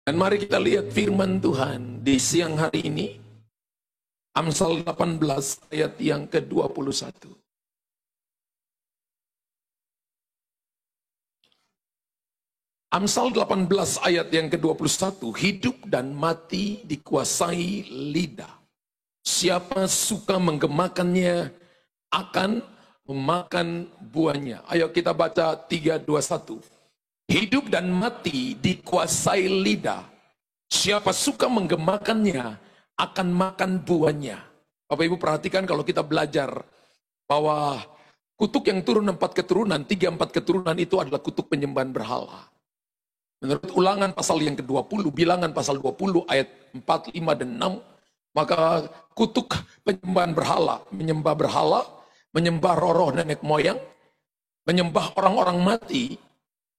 Dan mari kita lihat firman Tuhan di siang hari ini. Amsal 18 ayat yang ke-21. Amsal 18 ayat yang ke-21. Hidup dan mati dikuasai lidah. Siapa suka menggemakannya akan memakan buahnya. Ayo kita baca 3:21. Hidup dan mati dikuasai lidah. Siapa suka menggemakannya akan makan buahnya. Bapak Ibu perhatikan kalau kita belajar bahwa kutuk yang turun 4 keturunan, 3-4 keturunan itu adalah kutuk penyembahan berhala. Menurut Ulangan pasal yang ke-20, Bilangan pasal 20 ayat 4, 5, dan 6, maka kutuk penyembahan berhala, menyembah roh-roh nenek moyang, menyembah orang-orang mati.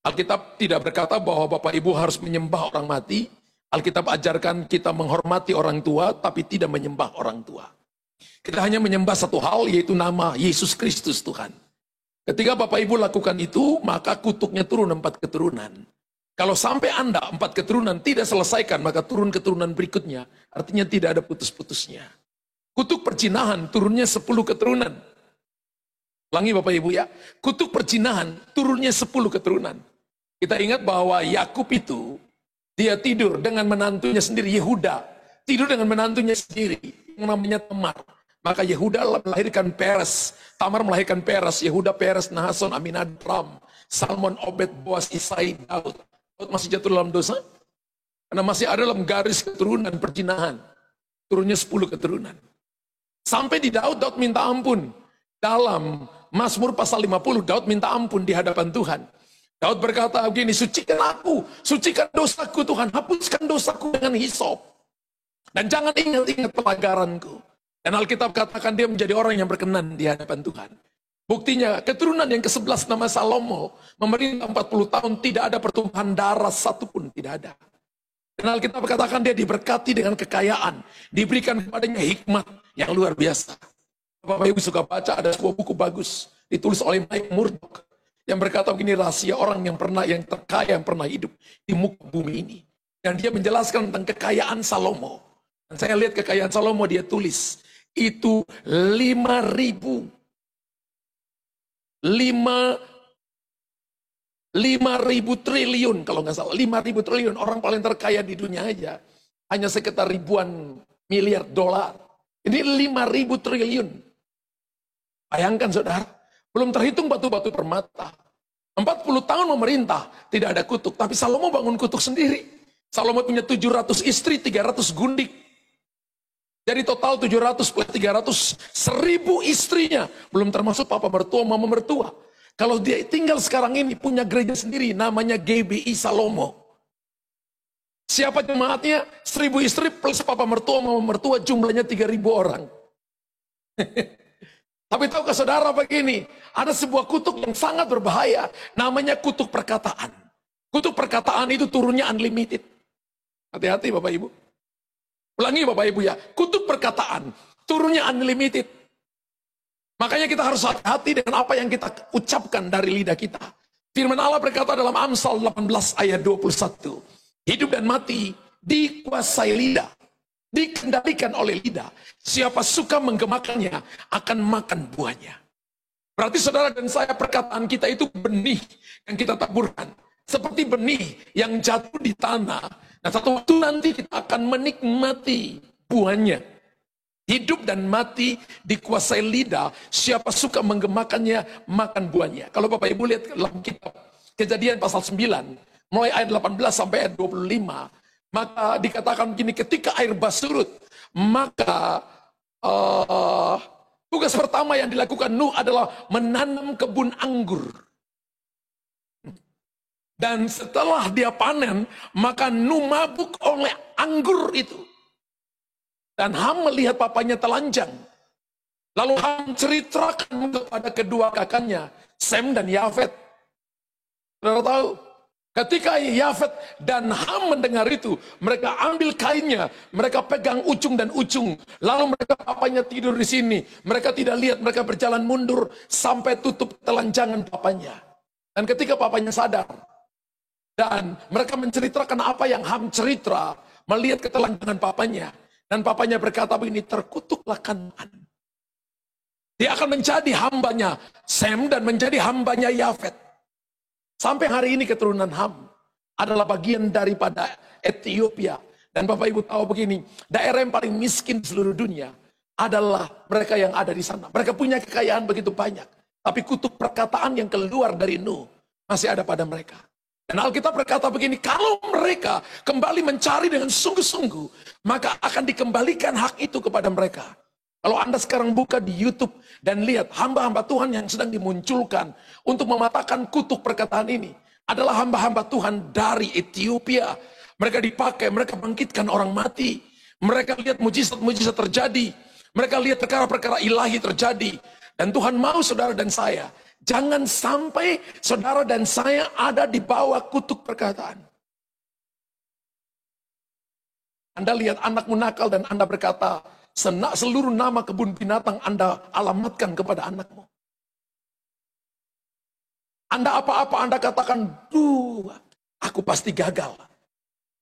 Alkitab tidak berkata bahwa Bapak Ibu harus menyembah orang mati. Alkitab ajarkan kita menghormati orang tua, tapi tidak menyembah orang tua. Kita hanya menyembah satu hal, yaitu nama Yesus Kristus Tuhan. Ketika Bapak Ibu lakukan itu, maka kutuknya turun 4 keturunan. Kalau sampai Anda 4 keturunan tidak selesaikan, maka turun keturunan berikutnya. Artinya tidak ada putus-putusnya. Kutuk percinahan turunnya 10 keturunan. Ulangi Bapak Ibu ya. Kutuk percinahan turunnya 10 keturunan. Kita ingat bahwa Yakub itu, dia tidur dengan menantunya sendiri, Yehuda. Tidur dengan menantunya sendiri, yang namanya Tamar. Maka Yehuda melahirkan Peres. Tamar melahirkan Peres. Yehuda, Peres, Nahason, Aminadab, Ram, Salmon, Obed, Boas, Isai, Daud. Daud masih jatuh dalam dosa? Karena masih ada dalam garis keturunan perjinahan. Turunnya 10 keturunan. Sampai di Daud, Daud minta ampun. Dalam Mazmur pasal 50, Daud minta ampun di hadapan Tuhan. Daud berkata begini, sucikan aku, sucikan dosaku Tuhan, hapuskan dosaku dengan hisop. Dan jangan ingat-ingat pelanggaranku. Dan Alkitab katakan dia menjadi orang yang berkenan di hadapan Tuhan. Buktinya, keturunan yang ke-11 nama Salomo, memerintah 40 tahun, tidak ada pertumpahan darah satupun, tidak ada. Dan Alkitab katakan dia diberkati dengan kekayaan, diberikan kepadanya hikmat yang luar biasa. Bapak Ibu suka baca, ada sebuah buku bagus, ditulis oleh Mike Murdock, yang berkata begini, rahasia orang yang terkaya, yang pernah hidup di muka bumi ini. Dan dia menjelaskan tentang kekayaan Salomo. Dan saya lihat kekayaan Salomo, dia tulis, itu 5.000 triliun, kalau nggak salah, 5.000 triliun, orang paling terkaya di dunia aja, hanya sekitar ribuan miliar dolar. Ini 5.000 triliun. Bayangkan saudara, belum terhitung batu-batu permata. 40 tahun memerintah, tidak ada kutuk. Tapi Salomo bangun kutuk sendiri. Salomo punya 700 istri, 300 gundik. Jadi total 700 plus 300, 1.000 istrinya. Belum termasuk papa mertua, mama mertua. Kalau dia tinggal sekarang ini, punya gereja sendiri, namanya GBI Salomo. Siapa jemaatnya? 1.000 istri plus papa mertua, mama mertua, jumlahnya 3.000 orang. Tapi tahukah saudara begini, ada sebuah kutuk yang sangat berbahaya, namanya kutuk perkataan. Kutuk perkataan itu turunnya unlimited. Hati-hati Bapak Ibu. Ulangi Bapak Ibu ya, kutuk perkataan turunnya unlimited. Makanya kita harus hati-hati dengan apa yang kita ucapkan dari lidah kita. Firman Allah berkata dalam Amsal 18 ayat 21, hidup dan mati dikuasai lidah, dikendalikan oleh lidah. Siapa suka menggemakannya akan makan buahnya. Berarti saudara dan saya, perkataan kita itu benih yang kita taburkan. Seperti benih yang jatuh di tanah. Nah, satu waktu nanti kita akan menikmati buahnya. Hidup dan mati dikuasai lidah. Siapa suka menggemakannya makan buahnya. Kalau Bapak Ibu lihat dalam kitab Kejadian pasal 9, mulai ayat 18 sampai ayat 25, maka dikatakan begini, ketika air bah surut, maka tugas pertama yang dilakukan Nuh adalah menanam kebun anggur. Dan setelah dia panen, maka Nuh mabuk oleh anggur itu. Dan Ham melihat papanya telanjang. Lalu Ham ceritakan kepada kedua kakaknya, Sem dan Yafet. Saudara tahu, ketika Yafet dan Ham mendengar itu, mereka ambil kainnya, mereka pegang ujung dan ujung, lalu mereka papanya tidur di sini. Mereka tidak lihat, mereka berjalan mundur sampai tutup telanjangan papanya. Dan ketika papanya sadar, Dan mereka menceritakan apa yang Ham cerita, melihat ketelanjangan papanya. Dan papanya berkata begini, terkutuklah Kanaan. Dia akan menjadi hambanya Sem dan menjadi hambanya Yafet. Sampai hari ini keturunan Ham adalah bagian daripada Ethiopia. Dan Bapak Ibu tahu begini, daerah yang paling miskin di seluruh dunia adalah mereka yang ada di sana. Mereka punya kekayaan begitu banyak. Tapi kutuk perkataan yang keluar dari Nuh masih ada pada mereka. Dan Alkitab berkata begini, kalau mereka kembali mencari dengan sungguh-sungguh, maka akan dikembalikan hak itu kepada mereka. Kalau Anda sekarang buka di YouTube dan lihat hamba-hamba Tuhan yang sedang dimunculkan untuk mematahkan kutuk perkataan ini, adalah hamba-hamba Tuhan dari Ethiopia. Mereka dipakai, mereka bangkitkan orang mati. Mereka lihat mujizat-mujizat terjadi. Mereka lihat perkara-perkara ilahi terjadi. Dan Tuhan mau saudara dan saya, jangan sampai saudara dan saya ada di bawah kutuk perkataan. Anda lihat anakmu nakal dan Anda berkata, seluruh nama kebun binatang Anda alamatkan kepada anakmu. Anda apa-apa Anda katakan, aku pasti gagal.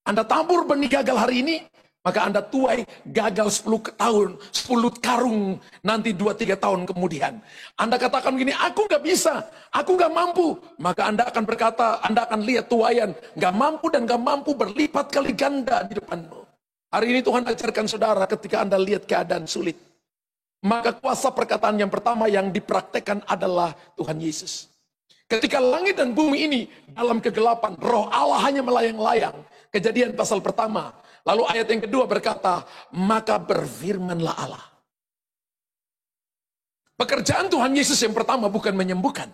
Anda tabur benih gagal hari ini, maka Anda tuai gagal 10 tahun, 10 karung nanti 2-3 tahun kemudian. Anda katakan begini, aku gak bisa, aku gak mampu. Maka Anda akan berkata, Anda akan lihat tuaian, gak mampu dan gak mampu berlipat kali ganda di depanmu. Hari ini Tuhan ajarkan saudara ketika Anda lihat keadaan sulit. Maka kuasa perkataan yang pertama yang dipraktekkan adalah Tuhan Yesus. Ketika langit dan bumi ini dalam kegelapan, roh Allah hanya melayang-layang. Kejadian pasal pertama. Lalu ayat yang kedua berkata, maka berfirmanlah Allah. Pekerjaan Tuhan Yesus yang pertama bukan menyembuhkan.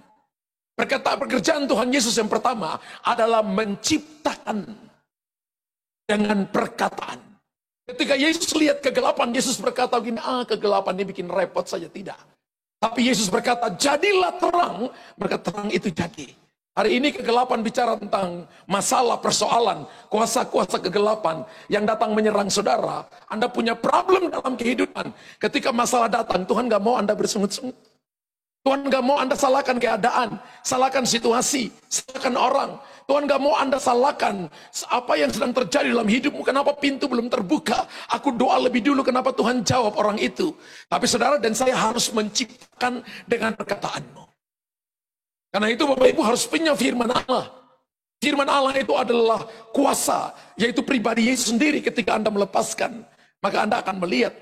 Pekerjaan Tuhan Yesus yang pertama adalah menciptakan dengan perkataan. Ketika Yesus lihat kegelapan, Yesus berkata begini, kegelapan ini bikin repot saja. Tidak. Tapi Yesus berkata, jadilah terang, maka terang itu jadi. Hari ini kegelapan bicara tentang masalah, persoalan, kuasa-kuasa kegelapan yang datang menyerang saudara. Anda punya problem dalam kehidupan. Ketika masalah datang, Tuhan gak mau Anda bersungut-sungut. Tuhan gak mau Anda salahkan keadaan, salahkan situasi, salahkan orang. Tuhan gak mau Anda salahkan apa yang sedang terjadi dalam hidupmu. Kenapa pintu belum terbuka? Aku doa lebih dulu, kenapa Tuhan jawab orang itu? Tapi saudara dan saya harus menciptakan dengan perkataanmu. Karena itu Bapak Ibu harus punya firman Allah. Firman Allah itu adalah kuasa, yaitu pribadi Yesus sendiri. Ketika Anda melepaskan, maka Anda akan melihat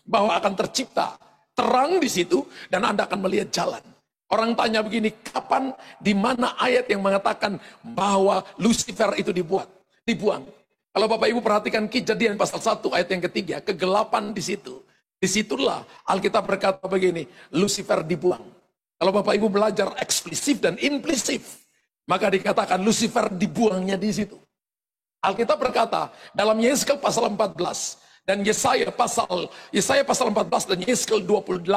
bahwa akan tercipta terang di situ dan Anda akan melihat jalan. Orang tanya begini, kapan, di mana ayat yang mengatakan bahwa Lucifer itu dibuang? Kalau Bapak Ibu perhatikan Kejadian pasal 1 ayat yang ketiga, kegelapan di situ. Disitulah Alkitab berkata begini, Lucifer dibuang. Kalau Bapak Ibu belajar eksplisif dan implisif, maka dikatakan Lucifer dibuangnya di situ. Alkitab berkata dalam Yeskel pasal 14 dan Yesaya pasal 14 dan Yeskel 28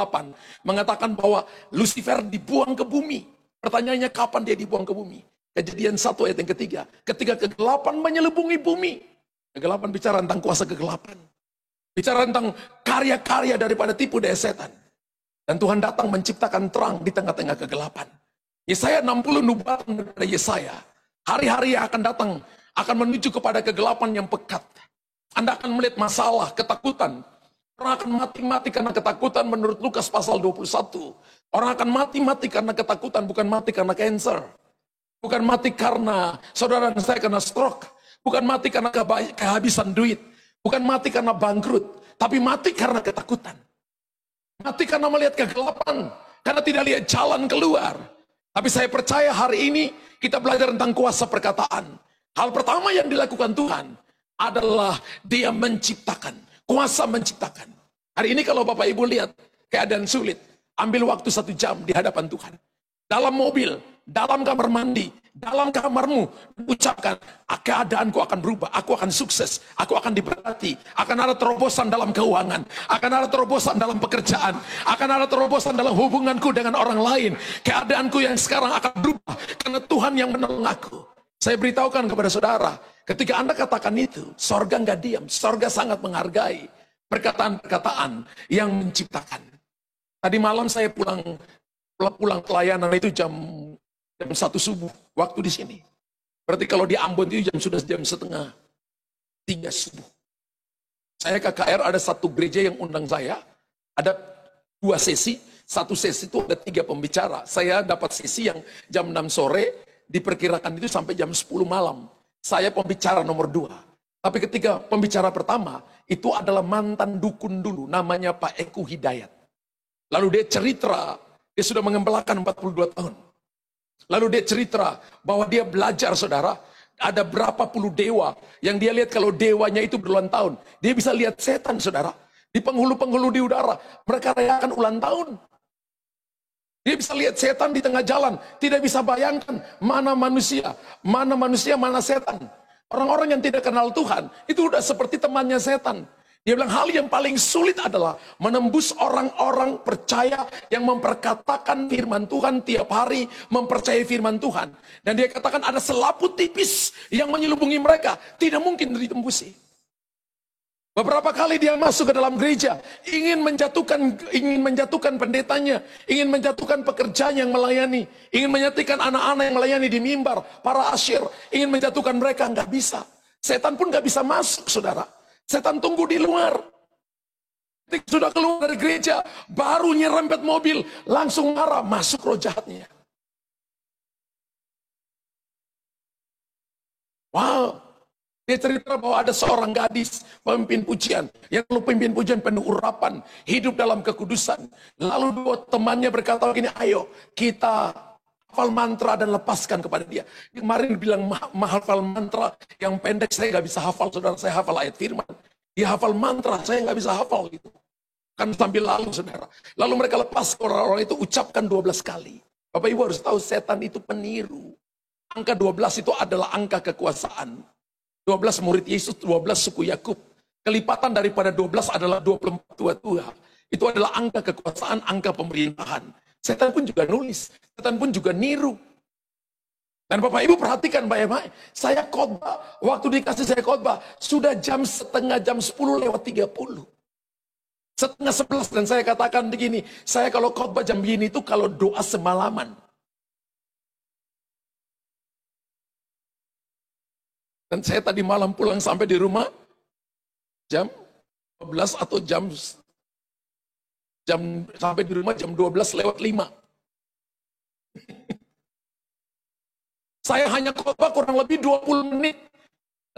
mengatakan bahwa Lucifer dibuang ke bumi. Pertanyaannya kapan dia dibuang ke bumi? Kejadian 1 ayat yang ketiga, ketika kegelapan menyelubungi bumi. Kegelapan bicara tentang kuasa kegelapan. Bicara tentang karya-karya daripada tipu daya setan. Dan Tuhan datang menciptakan terang di tengah-tengah kegelapan. Yesaya 60 nubuatan daripada Yesaya. Hari-hari yang akan datang akan menuju kepada kegelapan yang pekat. Anda akan melihat masalah, ketakutan. Orang akan mati-mati karena ketakutan menurut Lukas pasal 21. Orang akan mati-mati karena ketakutan, bukan mati karena cancer. Bukan mati karena saudara dan saya kena stroke. Bukan mati karena kehabisan duit. Bukan mati karena bangkrut. Tapi mati karena ketakutan. Mati karena melihat kegelapan, karena tidak lihat jalan keluar. Tapi saya percaya hari ini kita belajar tentang kuasa perkataan. Hal pertama yang dilakukan Tuhan adalah dia menciptakan, kuasa menciptakan. Hari ini kalau Bapak Ibu lihat keadaan sulit, ambil waktu 1 jam di hadapan Tuhan. Dalam mobil, dalam kamar mandi, dalam kamarmu, ucapkan, keadaanku akan berubah, aku akan sukses, aku akan diberkati, akan ada terobosan dalam keuangan, akan ada terobosan dalam pekerjaan, akan ada terobosan dalam hubunganku dengan orang lain, keadaanku yang sekarang akan berubah, karena Tuhan yang menolong aku. Saya beritahukan kepada saudara, ketika Anda katakan itu, sorga nggak diam, sorga sangat menghargai perkataan-perkataan yang menciptakan. Tadi malam saya pulang pelayanan itu jam 1 subuh waktu di sini. Berarti kalau di Ambon itu sudah jam setengah 3 subuh. Saya KKR ada satu gereja yang undang saya, ada 2 sesi, satu sesi itu ada 3 pembicara. Saya dapat sesi yang jam 6 sore, diperkirakan itu sampai jam 10 malam. Saya pembicara nomor 2. Tapi ketika pembicara pertama, itu adalah mantan dukun dulu, namanya Pak Eko Hidayat. Lalu dia cerita, dia sudah mengembalakan 42 tahun. Lalu dia cerita bahwa dia belajar, saudara, ada berapa puluh dewa yang dia lihat kalau dewanya itu berulang tahun. Dia bisa lihat setan, saudara, di penghulu-penghulu di udara. Mereka rayakan ulang tahun. Dia bisa lihat setan di tengah jalan. Tidak bisa bayangkan mana manusia, mana setan. Orang-orang yang tidak kenal Tuhan, itu udah seperti temannya setan. Dia bilang hal yang paling sulit adalah menembus orang-orang percaya yang memperkatakan firman Tuhan tiap hari, mempercayai firman Tuhan. Dan dia katakan ada selaput tipis yang menyelubungi mereka, tidak mungkin ditembusi. Beberapa kali dia masuk ke dalam gereja, ingin menjatuhkan pendetanya, ingin menjatuhkan pekerjaan yang melayani, ingin menjatuhkan anak-anak yang melayani di mimbar, para asyir, ingin menjatuhkan mereka, nggak bisa. Setan pun nggak bisa masuk, saudara. Setan tunggu di luar. Ketika sudah keluar dari gereja, baru nyerempet mobil, langsung marah, masuk roh jahatnya. Wow. Dia cerita bahwa ada seorang gadis pemimpin pujian, yang lalu pemimpin pujian penuh urapan, hidup dalam kekudusan. Lalu 2 temannya berkata begini, ayo kita hafal mantra dan lepaskan kepada dia. Kemarin bilang hafal mantra yang pendek, saya nggak bisa hafal, saudara. Saya hafal ayat firman. Dia hafal mantra, saya nggak bisa hafal gitu. Kan sambil lalu, saudara. Lalu mereka lepas orang-orang itu, ucapkan 12 kali. Bapak Ibu harus tahu setan itu peniru. Angka 12 itu adalah angka kekuasaan. 12 murid Yesus, 12 suku Yakub. Kelipatan daripada 12 adalah 24 tua-tua. Itu adalah angka kekuasaan, angka pemerintahan. Setan pun juga nulis, setan pun juga niru. Dan Bapak Ibu perhatikan baik-baik, saya khotbah, waktu dikasih saya khotbah, sudah jam 10:30. Setengah 11 dan saya katakan begini, saya kalau khotbah jam begini itu kalau doa semalaman. Dan saya tadi malam pulang sampai di rumah, jam 12 atau jam sampai di rumah jam 12:05. Saya hanya khotbah kurang lebih 20 menit.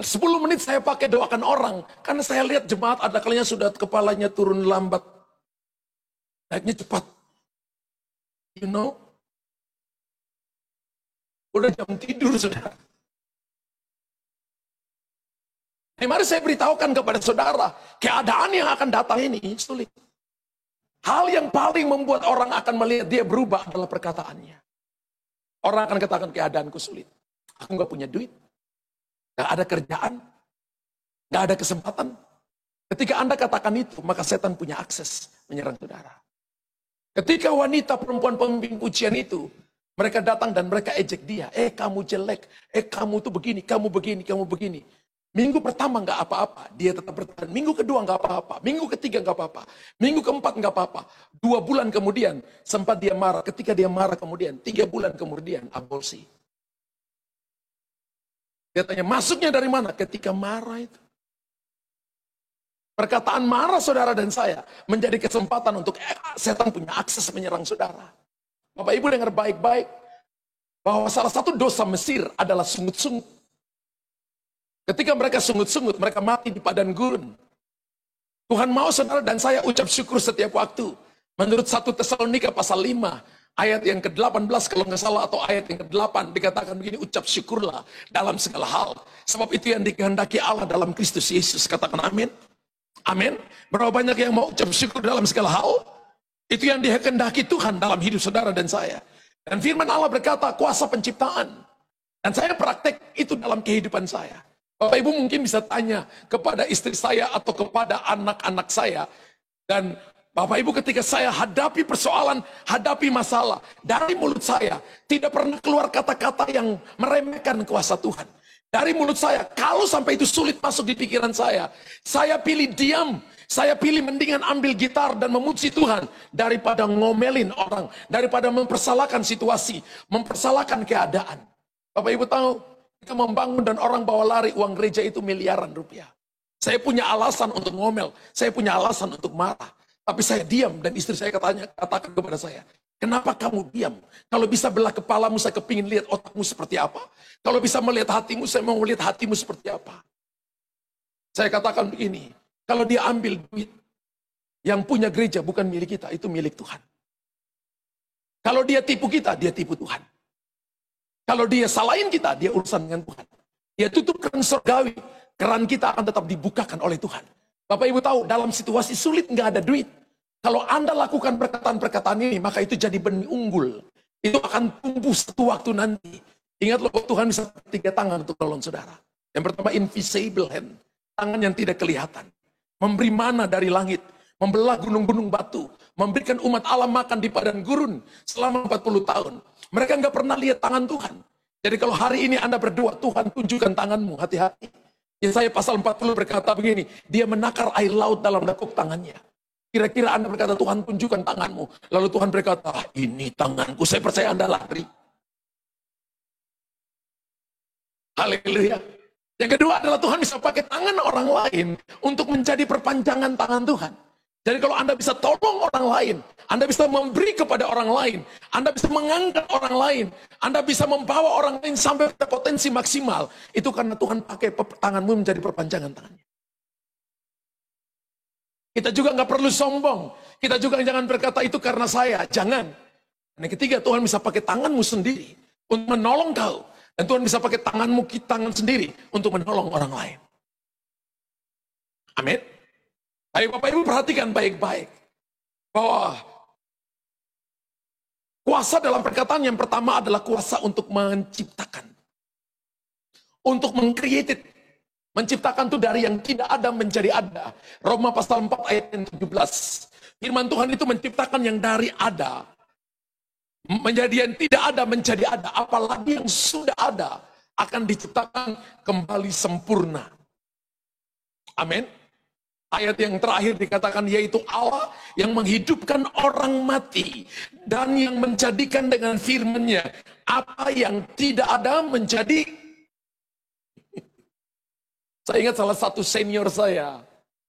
10 menit saya pakai doakan orang. Karena saya lihat jemaat ada kalinya sudah kepalanya turun lambat. Naiknya cepat. You know? Udah jam tidur sudah. Mari saya beritahukan kepada saudara, keadaan yang akan datang ini sulit. Hal yang paling membuat orang akan melihat dia berubah adalah perkataannya. Orang akan katakan keadaanku sulit. Aku nggak punya duit. Nggak ada kerjaan. Nggak ada kesempatan. Ketika Anda katakan itu, maka setan punya akses menyerang saudara. Ketika wanita perempuan pemimpin pujian itu, mereka datang dan mereka ejek dia. Kamu jelek. Kamu tuh begini, kamu begini, kamu begini. Minggu pertama nggak apa-apa, dia tetap bertahan. Minggu kedua nggak apa-apa, minggu ketiga nggak apa-apa, minggu keempat nggak apa-apa. 2 bulan kemudian sempat dia marah. Ketika dia marah kemudian 3 bulan kemudian aborsi. Dia tanya masuknya dari mana? Ketika marah itu. Perkataan marah saudara dan saya menjadi kesempatan untuk setan punya akses menyerang saudara. Bapak Ibu dengar baik-baik bahwa salah satu dosa Mesir adalah sungut-sungut. Ketika mereka sungut-sungut, mereka mati di padang gurun. Tuhan mau saudara dan saya ucap syukur setiap waktu. Menurut 1 Tesalonika pasal 5, ayat yang ke-18 kalau nggak salah, atau ayat yang ke-8, dikatakan begini, ucap syukurlah dalam segala hal. Sebab itu yang dikehendaki Allah dalam Kristus Yesus. Katakan amin. Amin. Berapa banyak yang mau ucap syukur dalam segala hal? Itu yang dikehendaki Tuhan dalam hidup saudara dan saya. Dan firman Allah berkata, kuasa penciptaan. Dan saya praktek itu dalam kehidupan saya. Bapak Ibu mungkin bisa tanya kepada istri saya atau kepada anak-anak saya. Dan Bapak Ibu ketika saya hadapi persoalan, hadapi masalah, dari mulut saya tidak pernah keluar kata-kata yang meremehkan kuasa Tuhan. Dari mulut saya, kalau sampai itu sulit masuk di pikiran saya pilih diam. Saya pilih mendingan ambil gitar dan memuji Tuhan daripada ngomelin orang, daripada mempersalahkan situasi, mempersalahkan keadaan. Bapak Ibu tahu, Kita membangun dan orang bawa lari, uang gereja itu miliaran rupiah. Saya punya alasan untuk ngomel, saya punya alasan untuk marah. Tapi saya diam dan istri saya katakan kepada saya, kenapa kamu diam? Kalau bisa belah kepalamu, saya kepingin lihat otakmu seperti apa. Kalau bisa melihat hatimu, saya mau melihat hatimu seperti apa. Saya katakan begini, kalau dia ambil duit, yang punya gereja bukan milik kita, itu milik Tuhan. Kalau dia tipu kita, dia tipu Tuhan. Kalau dia salahin kita, dia urusan dengan Tuhan. Dia tutup keran surgawi, keran kita akan tetap dibukakan oleh Tuhan. Bapak Ibu tahu, dalam situasi sulit nggak ada duit. Kalau Anda lakukan perkataan-perkataan ini, maka itu jadi benih unggul. Itu akan tumbuh satu waktu nanti. Ingat loh, Tuhan bisa 3 tangan untuk tolong saudara. Yang pertama, invisible hand. Tangan yang tidak kelihatan. Memberi mana dari langit. Membelah gunung-gunung batu. Memberikan umat Allah makan di padang gurun selama 40 tahun. Mereka nggak pernah lihat tangan Tuhan. Jadi kalau hari ini Anda berdoa, Tuhan tunjukkan tanganmu, hati-hati. Yesaya pasal 40 berkata begini, dia menakar air laut dalam lekuk tangannya. Kira-kira Anda berkata, Tuhan tunjukkan tanganmu. Lalu Tuhan berkata, ini tanganku, saya percaya Anda lari. Haleluya. Yang kedua adalah Tuhan bisa pakai tangan orang lain untuk menjadi perpanjangan tangan Tuhan. Jadi kalau Anda bisa tolong orang lain, Anda bisa memberi kepada orang lain, Anda bisa mengangkat orang lain, Anda bisa membawa orang lain sampai ke potensi maksimal, itu karena Tuhan pakai tanganmu menjadi perpanjangan tangannya. Kita juga nggak perlu sombong, kita juga jangan berkata itu karena saya, jangan. Dan yang ketiga, Tuhan bisa pakai tanganmu sendiri untuk menolong kau, dan Tuhan bisa pakai tangan sendiri untuk menolong orang lain. Amin. Ayo Bapak Ibu perhatikan baik-baik bahwa kuasa dalam perkataan yang pertama adalah kuasa untuk menciptakan. Untuk meng-create. Menciptakan itu dari yang tidak ada menjadi ada. Roma pasal 4 ayat 17. Firman Tuhan itu menciptakan yang dari ada. Menjadi yang tidak ada menjadi ada. Apalagi yang sudah ada akan diciptakan kembali sempurna. Amin. Ayat yang terakhir dikatakan yaitu Allah yang menghidupkan orang mati dan yang menjadikan dengan firman-Nya apa yang tidak ada menjadi. Saya ingat salah satu senior saya,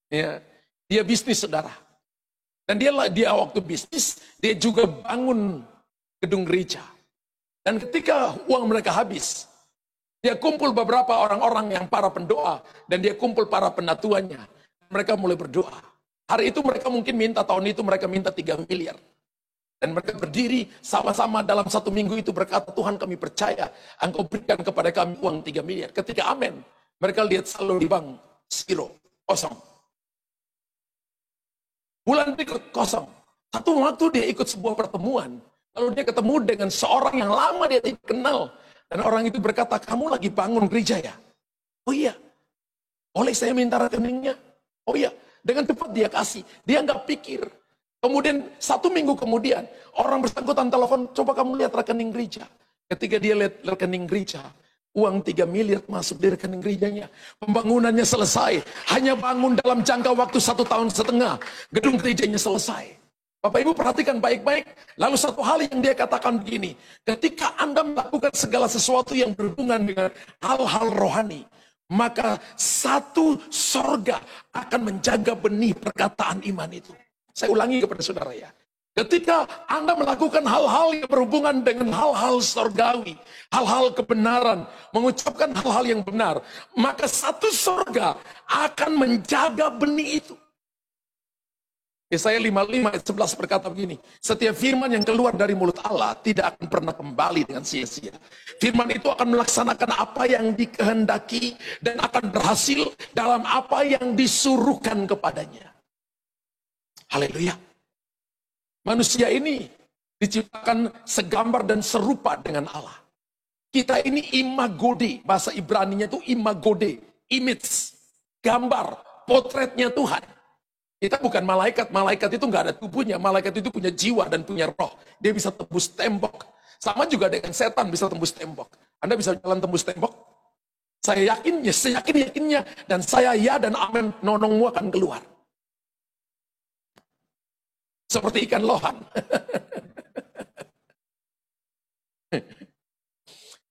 ya, dia bisnis saudara, dan dia waktu bisnis dia juga bangun gedung gereja. Dan ketika uang mereka habis, dia kumpul beberapa orang-orang yang para pendoa dan dia kumpul para penatuannya. Mereka mulai berdoa. Hari itu mereka mungkin minta, tahun itu mereka minta 3 miliar. Dan mereka berdiri sama-sama dalam 1 minggu itu berkata, Tuhan kami percaya, Engkau berikan kepada kami uang 3 miliar. Ketika amin, mereka lihat saldo di bank, zero, kosong. Bulan berikut, kosong. Satu waktu dia ikut sebuah pertemuan, lalu dia ketemu dengan seorang yang lama dia tidak kenal. Dan orang itu berkata, kamu lagi bangun gereja ya? Oh iya. Boleh saya minta rekeningnya? Oh iya, dengan cepat dia kasih. Dia nggak pikir. Kemudian 1 minggu kemudian, orang bersangkutan telepon, coba kamu lihat rekening gereja. Ketika dia lihat rekening gereja, uang 3 miliar masuk di rekening gerejanya. Pembangunannya selesai. Hanya bangun dalam jangka waktu 1,5 tahun. Gedung gerejanya selesai. Bapak Ibu perhatikan baik-baik. Lalu satu hal yang dia katakan begini. Ketika Anda melakukan segala sesuatu yang berhubungan dengan hal-hal rohani, maka satu sorga akan menjaga benih perkataan iman itu. Saya ulangi kepada saudara ya. Ketika Anda melakukan hal-hal yang berhubungan dengan hal-hal sorgawi, hal-hal kebenaran, mengucapkan hal-hal yang benar, maka satu sorga akan menjaga benih itu. Yesaya 55 ayat 11 berkata begini, setiap firman yang keluar dari mulut Allah tidak akan pernah kembali dengan sia-sia. Firman itu akan melaksanakan apa yang dikehendaki dan akan berhasil dalam apa yang disuruhkan kepadanya. Haleluya. Manusia ini diciptakan segambar dan serupa dengan Allah. Kita ini imagode, bahasa Ibraninya itu imagode, image, gambar, potretnya Tuhan. Kita bukan malaikat, malaikat itu nggak ada tubuhnya, malaikat itu punya jiwa dan punya roh. Dia bisa tembus tembok. Sama juga dengan setan bisa tembus tembok. Anda bisa jalan tembus tembok? Saya yakinnya, saya yakinnya, dan saya ya dan amin, nonongmu akan keluar. Seperti ikan lohan.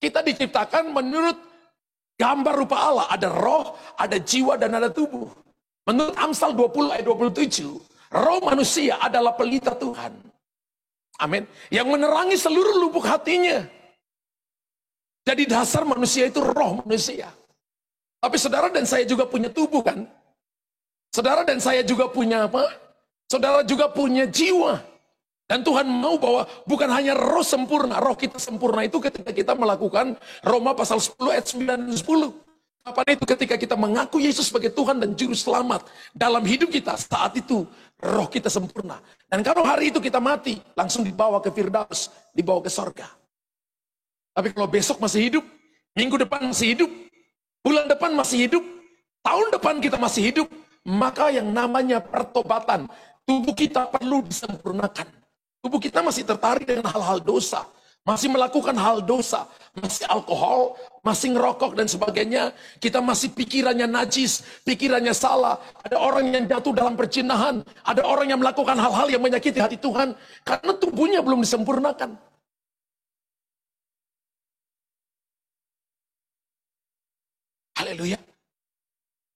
Kita diciptakan menurut Gambar rupa Allah, ada roh, ada jiwa, dan ada tubuh. Menurut Amsal 20 ayat 27, roh manusia adalah pelita Tuhan. Amin. Yang menerangi seluruh lubuk hatinya. Jadi dasar manusia itu roh manusia. Tapi saudara dan saya juga punya tubuh kan? Saudara dan saya juga punya apa? Saudara juga punya jiwa. Dan Tuhan mau bahwa bukan hanya roh sempurna, roh kita sempurna itu ketika kita melakukan Roma pasal 10 ayat 9 dan 10. Kapan itu ketika kita mengaku Yesus sebagai Tuhan dan Juru Selamat dalam hidup kita, saat itu roh kita sempurna. Dan kalau hari itu kita mati, langsung dibawa ke Firdaus, dibawa ke sorga. Tapi kalau besok masih hidup, minggu depan masih hidup, bulan depan masih hidup, tahun depan kita masih hidup, maka yang namanya pertobatan, tubuh kita perlu disempurnakan. Tubuh kita masih tertarik dengan hal-hal dosa, masih melakukan hal dosa, masih alkohol, masih ngerokok dan sebagainya. Kita masih pikirannya najis, pikirannya salah. Ada orang yang jatuh dalam perzinahan, ada orang yang melakukan hal-hal yang menyakiti hati Tuhan, karena tubuhnya belum disempurnakan. Haleluya.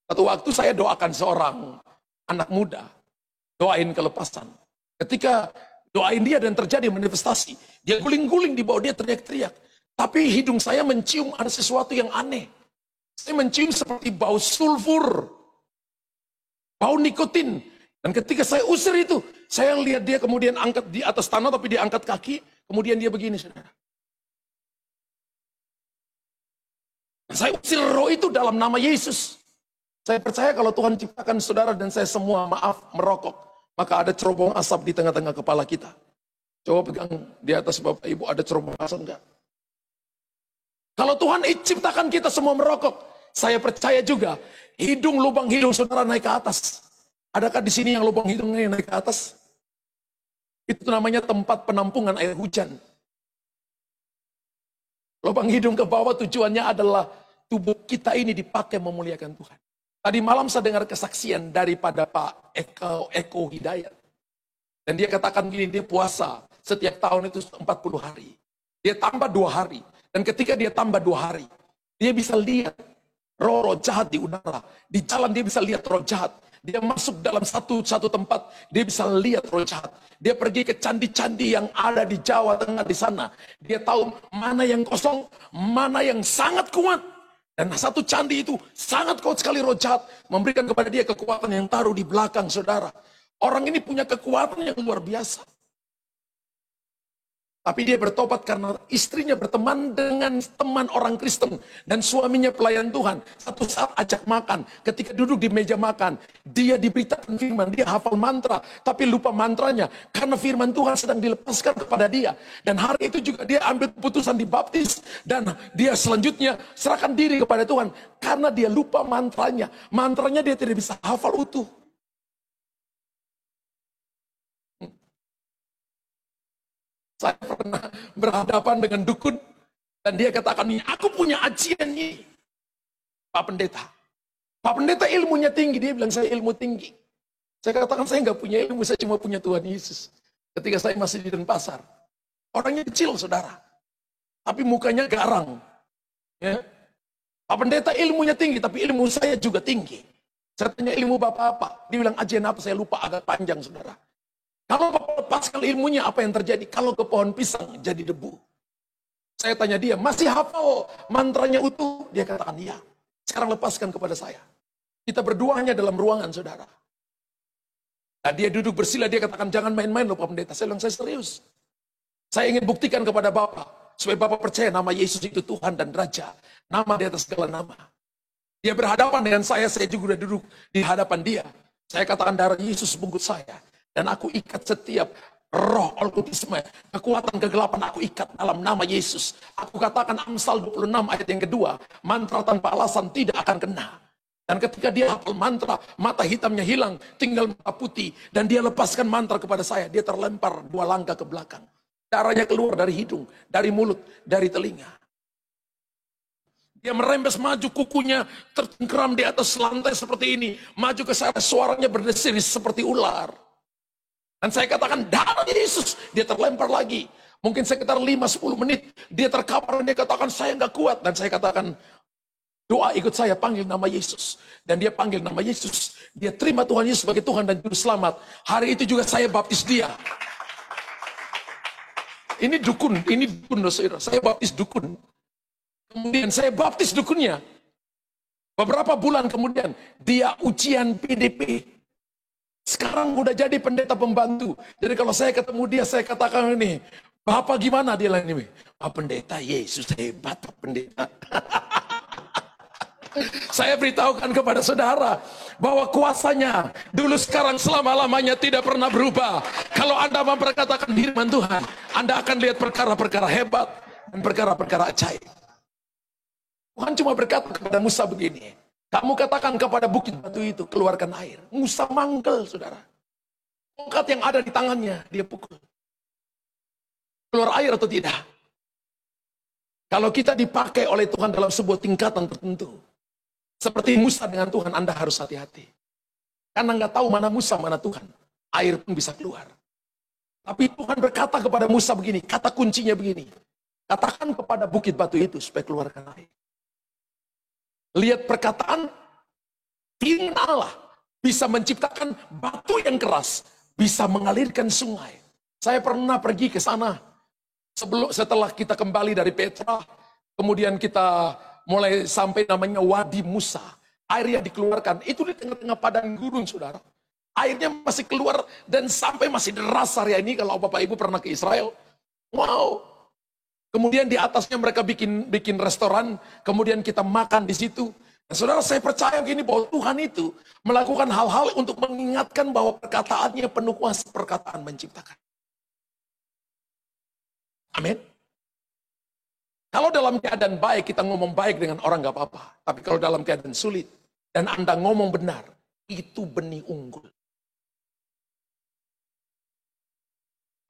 Satu waktu saya doakan seorang anak muda, doain kelepasan. Ketika doain dia dan terjadi manifestasi, dia guling-guling di bawah, dia teriak-teriak. Tapi hidung saya mencium ada sesuatu yang aneh. Saya mencium seperti bau sulfur, bau nikotin. Dan ketika saya usir itu, saya lihat dia kemudian angkat di atas tanah, tapi dia angkat kaki, kemudian dia begini, saudara. Saya usir roh itu dalam nama Yesus. Saya percaya kalau Tuhan ciptakan saudara dan saya semua maaf merokok, maka ada cerobong asap di tengah-tengah kepala kita. Coba pegang di atas Bapak Ibu, ada cerobong asap enggak? Kalau Tuhan ciptakan kita semua merokok, saya percaya juga hidung, lubang hidung saudara naik ke atas. Adakah di sini yang lubang hidungnya naik ke atas? Itu namanya tempat penampungan air hujan. Lubang hidung ke bawah tujuannya adalah tubuh kita ini dipakai memuliakan Tuhan. Tadi malam saya dengar kesaksian daripada Pak Eko Hidayat. Dan dia katakan gini, dia puasa setiap tahun itu 40 hari. Dia tambah 2 hari. Dan ketika dia tambah 2 hari, dia bisa lihat roh-roh jahat di udara. Di jalan dia bisa lihat roh jahat. Dia masuk dalam satu tempat, dia bisa lihat roh jahat. Dia pergi ke candi-candi yang ada di Jawa Tengah di sana. Dia tahu mana yang kosong, mana yang sangat kuat. Dan satu candi itu sangat kuat sekali roh jahat. Memberikan kepada dia kekuatan yang taruh di belakang saudara. Orang ini punya kekuatan yang luar biasa. Tapi dia bertobat karena istrinya berteman dengan teman orang Kristen. Dan suaminya pelayan Tuhan. Satu saat ajak makan. Ketika duduk di meja makan. Dia diberitakan firman. Dia hafal mantra. Tapi lupa mantranya. Karena firman Tuhan sedang dilepaskan kepada dia. Dan hari itu juga dia ambil keputusan dibaptis. Dan dia selanjutnya serahkan diri kepada Tuhan. Karena dia lupa mantranya. Mantranya dia tidak bisa hafal utuh. Saya pernah berhadapan dengan dukun dan dia katakan, aku punya ajian ini, Pak Pendeta. Pak Pendeta ilmunya tinggi, dia bilang saya ilmu tinggi. Saya katakan saya nggak punya ilmu, saya cuma punya Tuhan Yesus. Ketika saya masih di Denpasar, orangnya kecil saudara, tapi mukanya garang. Ya. Pak Pendeta ilmunya tinggi, tapi ilmu saya juga tinggi. Saya tanya ilmu Bapak apa? Dia bilang ajian apa? Saya lupa, agak panjang saudara. Kalau Bapak lepaskan ilmunya, apa yang terjadi? Kalau ke pohon pisang, jadi debu. Saya tanya dia, masih hafal mantranya utuh? Dia katakan, iya. Sekarang lepaskan kepada saya. Kita berdua hanya dalam ruangan, saudara. Nah, dia duduk bersila, dia katakan, jangan main-main loh Pak Pendeta. Saya bilang, saya serius. Saya ingin buktikan kepada Bapak, supaya Bapak percaya nama Yesus itu Tuhan dan Raja. Nama di atas segala nama. Dia berhadapan dengan saya juga duduk di hadapan dia. Saya katakan, darah Yesus bungkut saya. Dan aku ikat setiap roh okkultisme, kekuatan kegelapan aku ikat dalam nama Yesus. Aku katakan Amsal 26 ayat yang kedua, mantra tanpa alasan tidak akan kena. Dan ketika dia hafal mantra, mata hitamnya hilang, tinggal mata putih. Dan dia lepaskan mantra kepada saya, dia terlempar 2 langkah ke belakang. Darahnya keluar dari hidung, dari mulut, dari telinga. Dia merembes maju, kukunya tercengkeram di atas lantai seperti ini. Maju ke saya, suaranya berdesir seperti ular. Dan saya katakan, darah Yesus. Dia terlempar lagi. Mungkin sekitar 5-10 menit. Dia terkapar dan dia katakan, saya nggak kuat. Dan saya katakan, Doa ikut saya, panggil nama Yesus. Dan dia panggil nama Yesus. Dia terima Tuhan Yesus sebagai Tuhan dan Juru Selamat. Hari itu juga saya baptis dia. Ini dukun, saudara. Saya baptis dukun. Kemudian saya baptis dukunnya. Beberapa bulan kemudian, dia ujian PDP. Sekarang udah jadi pendeta pembantu. Jadi kalau saya ketemu dia, saya katakan ini, Bapak gimana? Dia bilang ini, Pak Pendeta, Yesus hebat Pak Pendeta. Saya beritahukan kepada saudara bahwa kuasanya dulu sekarang selama-lamanya tidak pernah berubah. Kalau Anda memperkatakan firman Tuhan, Anda akan lihat perkara-perkara hebat dan perkara-perkara ajaib. Tuhan cuma berkata kepada Musa begini, kamu katakan kepada bukit batu itu, keluarkan air. Musa manggel, saudara. Tongkat yang ada di tangannya, dia pukul. Keluar air atau tidak? Kalau kita dipakai oleh Tuhan dalam sebuah tingkatan tertentu, seperti Musa dengan Tuhan, Anda harus hati-hati. Karena nggak tahu mana Musa, mana Tuhan. Air pun bisa keluar. Tapi Tuhan berkata kepada Musa begini, kata kuncinya begini. Katakan kepada bukit batu itu supaya keluarkan air. Lihat perkataan, firman Allah bisa menciptakan batu yang keras, bisa mengalirkan sungai. Saya pernah pergi ke sana setelah kita kembali dari Petra, kemudian kita mulai sampai namanya Wadi Musa. Air yang dikeluarkan itu di tengah-tengah padang gurun, saudara. Airnya masih keluar dan sampai masih deras area ini. Kalau Bapak Ibu pernah ke Israel, wow. Kemudian di atasnya mereka bikin restoran, kemudian kita makan di situ. Dan saudara, saya percaya gini bahwa Tuhan itu melakukan hal-hal untuk mengingatkan bahwa perkataannya penuh kuasa, perkataan menciptakan. Amin. Kalau dalam keadaan baik, kita ngomong baik dengan orang gak apa-apa. Tapi kalau dalam keadaan sulit, dan Anda ngomong benar, itu benih unggul.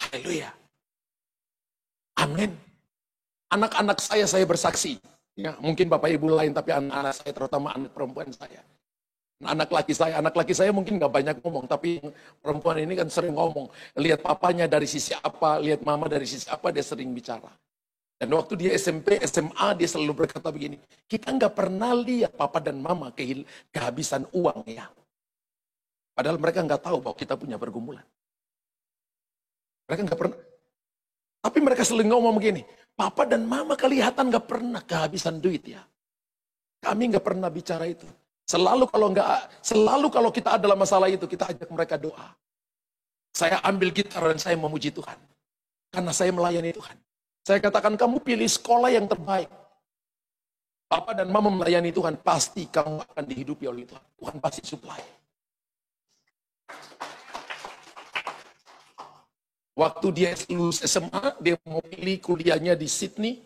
Haleluya. Amin. Anak-anak saya bersaksi. Ya, mungkin Bapak Ibu lain, tapi anak-anak saya, terutama anak perempuan saya. Anak laki saya mungkin gak banyak ngomong, tapi perempuan ini kan sering ngomong. Lihat papanya dari sisi apa, lihat mama dari sisi apa, dia sering bicara. Dan waktu dia SMP, SMA, dia selalu berkata begini, kita nggak pernah lihat papa dan mama kehabisan uang ya. Padahal mereka nggak tahu bahwa kita punya pergumulan. Mereka nggak pernah. Tapi mereka selalu ngomong begini, papa dan mama kelihatan nggak pernah kehabisan duit ya. Kami nggak pernah bicara itu. Selalu kalau kita ada dalam masalah itu, kita ajak mereka doa. Saya ambil gitar dan saya memuji Tuhan. Karena saya melayani Tuhan. Saya katakan, kamu pilih sekolah yang terbaik. Papa dan mama melayani Tuhan, pasti kamu akan dihidupi oleh Tuhan. Tuhan pasti supply. Waktu dia lulus SMA, dia mau pilih kuliahnya di Sydney,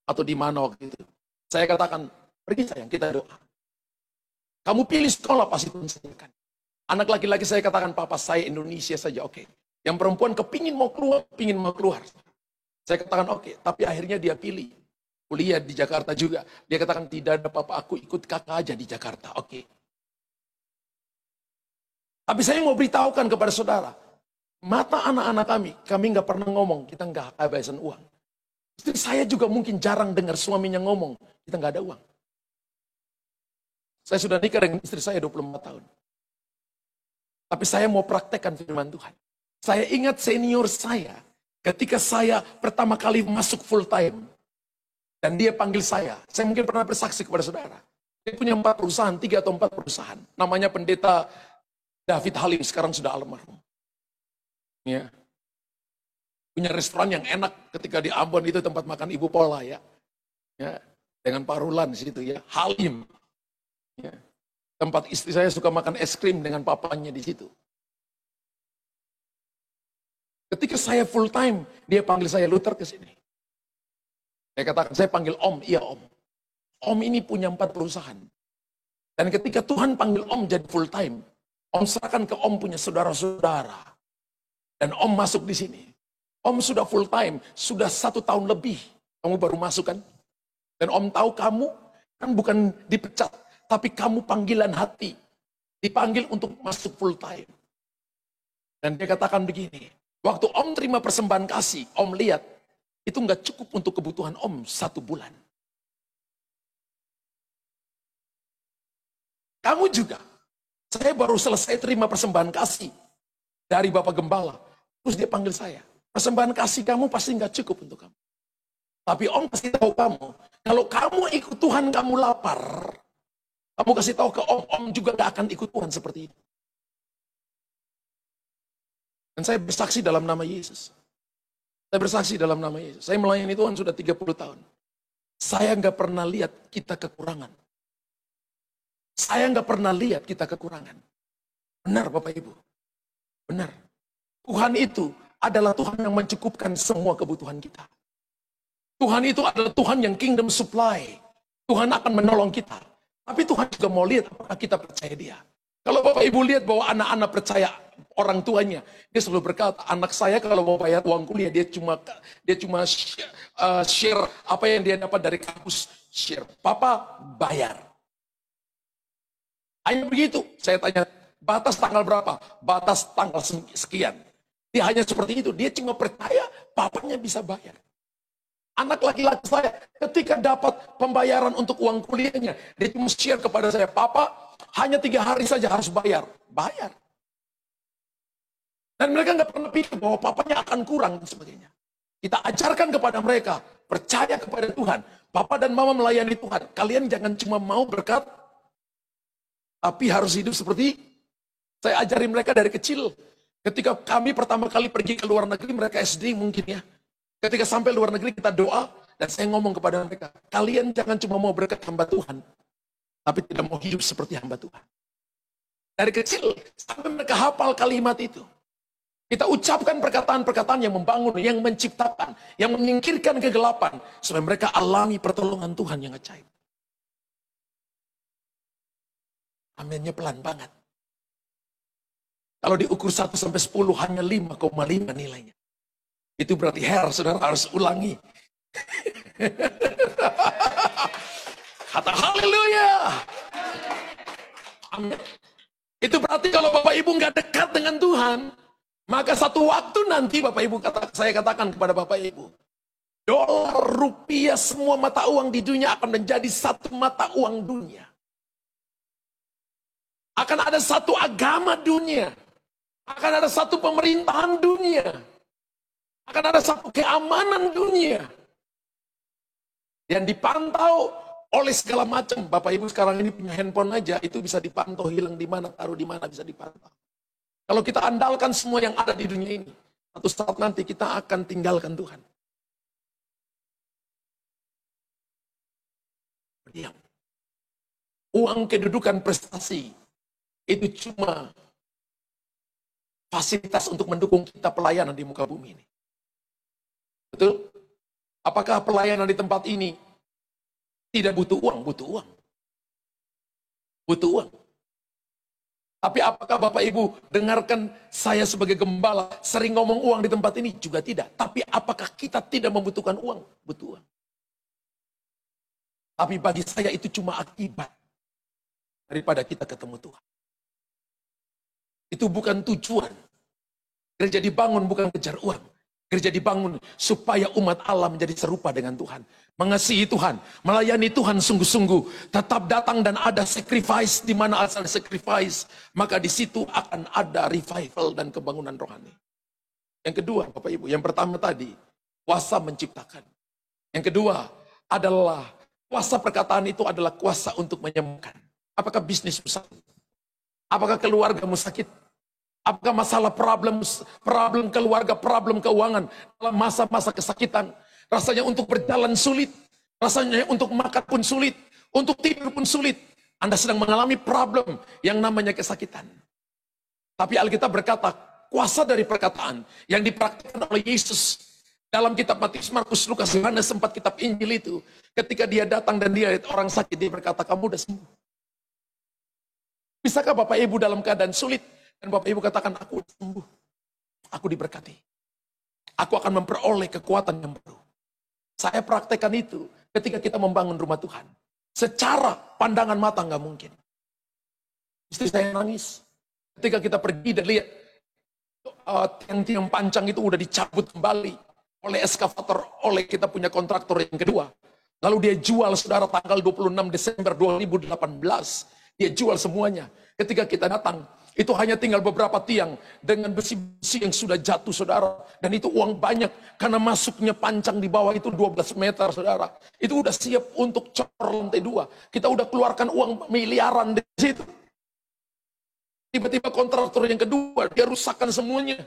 atau di mana waktu itu. Saya katakan, pergi sayang, kita doa. Kamu pilih sekolah, pasti Tuhan sediakan. Anak laki-laki saya katakan, papa saya Indonesia saja, oke. Yang perempuan kepingin mau keluar. Saya katakan oke, tapi akhirnya dia pilih kuliah di Jakarta juga. Dia katakan tidak ada apa-apa, aku ikut kakak aja di Jakarta, oke. Tapi saya mau beritahukan kepada saudara, mata anak-anak kami nggak pernah ngomong, kita nggak kehabisan uang. Istri saya juga mungkin jarang dengar suaminya ngomong, kita nggak ada uang. Saya sudah nikah dengan istri saya 24 tahun. Tapi saya mau praktekkan firman Tuhan. Saya ingat senior saya, ketika saya pertama kali masuk full time, dan dia panggil saya mungkin pernah bersaksi kepada saudara. Dia punya 4 perusahaan, 3 atau 4 perusahaan. Namanya pendeta David Halim, sekarang sudah almarhum. Ya. Punya restoran yang enak ketika di Ambon itu tempat makan Ibu Pola ya. Ya. Dengan Pak Rulan di situ ya, Halim. Ya. Tempat istri saya suka makan es krim dengan papanya di situ. Ketika saya full time, dia panggil saya, Luther ke sini. Saya katakan, saya panggil Om, iya Om. Om ini punya 4 perusahaan. Dan ketika Tuhan panggil Om jadi full time, Om serahkan ke Om punya saudara-saudara. Dan Om masuk di sini. Om sudah full time, sudah 1 tahun lebih. Kamu baru masuk kan? Dan Om tahu kamu kan bukan dipecat, tapi kamu panggilan hati. Dipanggil untuk masuk full time. Dan dia katakan begini, waktu Om terima persembahan kasih, Om lihat, itu nggak cukup untuk kebutuhan Om 1 bulan. Kamu juga. Saya baru selesai terima persembahan kasih dari Bapak Gembala. Terus dia panggil saya. Persembahan kasih kamu pasti nggak cukup untuk kamu. Tapi Om kasih tahu kamu, kalau kamu ikut Tuhan kamu lapar, kamu kasih tahu ke Om juga nggak akan ikut Tuhan seperti itu. Dan saya bersaksi dalam nama Yesus. Saya bersaksi dalam nama Yesus. Saya melayani Tuhan sudah 30 tahun. Saya nggak pernah lihat kita kekurangan. Saya nggak pernah lihat kita kekurangan. Benar Bapak Ibu. Benar. Tuhan itu adalah Tuhan yang mencukupkan semua kebutuhan kita. Tuhan itu adalah Tuhan yang kingdom supply. Tuhan akan menolong kita. Tapi Tuhan juga mau lihat apakah kita percaya dia. Kalau Bapak Ibu lihat bahwa anak-anak percaya orang tuanya, dia selalu berkata, anak saya kalau mau bayar uang kuliah, dia cuma share apa yang dia dapat dari kampus. Share, Papa bayar. Hanya begitu, saya tanya, batas tanggal berapa? Batas tanggal sekian. Dia hanya seperti itu, dia cuma percaya papanya bisa bayar. Anak laki-laki saya ketika dapat pembayaran untuk uang kuliahnya, dia cuma share kepada saya, Papa hanya 3 hari saja harus bayar. Bayar. Dan mereka nggak pernah pikir bahwa papanya akan kurang dan sebagainya. Kita ajarkan kepada mereka, percaya kepada Tuhan. Papa dan Mama melayani Tuhan. Kalian jangan cuma mau berkat, tapi harus hidup seperti saya ajarin mereka dari kecil. Ketika kami pertama kali pergi ke luar negeri, mereka SD mungkin ya. Ketika sampai luar negeri kita doa, dan saya ngomong kepada mereka, kalian jangan cuma mau berkat hamba Tuhan, tapi tidak mau hidup seperti hamba Tuhan. Dari kecil, sampai mereka hafal kalimat itu. Kita ucapkan perkataan-perkataan yang membangun, yang menciptakan, yang menyingkirkan kegelapan, supaya mereka alami pertolongan Tuhan yang ajaib. Aminnya pelan banget. Kalau diukur 1 sampai 10 hanya 5,5 nilainya. Itu berarti saudara harus ulangi. Kata haleluya. Amin. Itu berarti kalau Bapak Ibu nggak dekat dengan Tuhan, maka satu waktu nanti Bapak Ibu saya katakan kepada Bapak Ibu, dolar, rupiah, semua mata uang di dunia akan menjadi satu mata uang dunia. Akan ada satu agama dunia. Akan ada satu pemerintahan dunia. Akan ada satu keamanan dunia. Yang dipantau oleh segala macam. Bapak Ibu sekarang ini punya handphone aja, itu bisa dipantau, hilang di mana, taruh di mana, bisa dipantau. Kalau kita andalkan semua yang ada di dunia ini, satu saat nanti kita akan tinggalkan Tuhan. Diam. Uang, kedudukan, prestasi, itu cuma fasilitas untuk mendukung kita pelayanan di muka bumi ini. Betul? Apakah pelayanan di tempat ini tidak butuh uang? Butuh uang. Butuh uang. Tapi apakah Bapak Ibu dengarkan saya sebagai gembala sering ngomong uang di tempat ini? Juga tidak. Tapi apakah kita tidak membutuhkan uang? Butuh uang. Tapi bagi saya itu cuma akibat daripada kita ketemu Tuhan. Itu bukan tujuan. Gereja dibangun bukan kejar uang. Gereja dibangun supaya umat Allah menjadi serupa dengan Tuhan. Mengasihi Tuhan, melayani Tuhan sungguh-sungguh. Tetap datang dan ada sacrifice, di mana asal sacrifice, maka di situ akan ada revival dan kebangunan rohani. Yang kedua, Bapak Ibu, yang pertama tadi, kuasa menciptakan. Yang kedua adalah kuasa perkataan itu adalah kuasa untuk menyembuhkan. Apakah bisnismu sakit? Apakah keluargamu sakit? Apakah masalah problem keluarga, problem keuangan dalam masa-masa kesakitan? Rasanya untuk berjalan sulit, rasanya untuk makan pun sulit, untuk tidur pun sulit. Anda sedang mengalami problem yang namanya kesakitan. Tapi Alkitab berkata, kuasa dari perkataan yang dipraktikkan oleh Yesus dalam kitab Matius, Markus, Lukas, Yohanes, sempat kitab Injil itu, ketika dia datang dan dia lihat orang sakit, dia berkata, kamu udah sembuh. Bisakah Bapak Ibu dalam keadaan sulit? Dan Bapak Ibu katakan, aku sembuh. Aku diberkati. Aku akan memperoleh kekuatan yang baru. Saya praktekkan itu ketika kita membangun rumah Tuhan. Secara pandangan mata nggak mungkin. Istri saya nangis. Ketika kita pergi dan lihat tiang-tiang pancang itu udah dicabut kembali oleh eskavator, oleh kita punya kontraktor yang kedua. Lalu dia jual, saudara, tanggal 26 Desember 2018. Dia jual semuanya. Ketika kita datang, itu hanya tinggal beberapa tiang dengan besi-besi yang sudah jatuh, saudara. Dan itu uang banyak, karena masuknya pancang di bawah itu 12 meter, saudara. Itu udah siap untuk cor lantai 2. Kita udah keluarkan uang miliaran di situ. Tiba-tiba kontraktor yang kedua, dia rusakkan semuanya.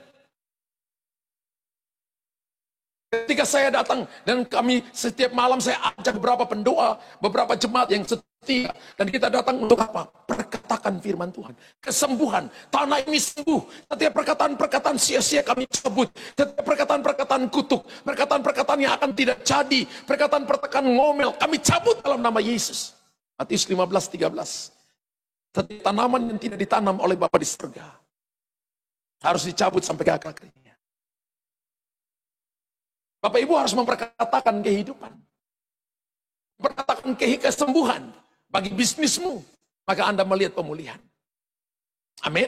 Ketika saya datang, dan kami setiap malam saya ajak beberapa pendoa, beberapa jemaat yang setia, dan kita datang untuk apa? Perkatakan firman Tuhan, kesembuhan, tanah ini sembuh. Setiap perkataan-perkataan sia-sia kami sebut, setiap perkataan-perkataan kutuk, perkataan-perkataan yang akan tidak jadi, perkataan-perkataan ngomel, kami cabut dalam nama Yesus. Matius 15:13. Setiap tanaman yang tidak ditanam oleh Bapa di surga harus dicabut sampai ke akar-akarnya. Bapak Ibu harus memperkatakan kehidupan. Memperkatakan kesembuhan bagi bisnismu. Maka Anda melihat pemulihan. Amin.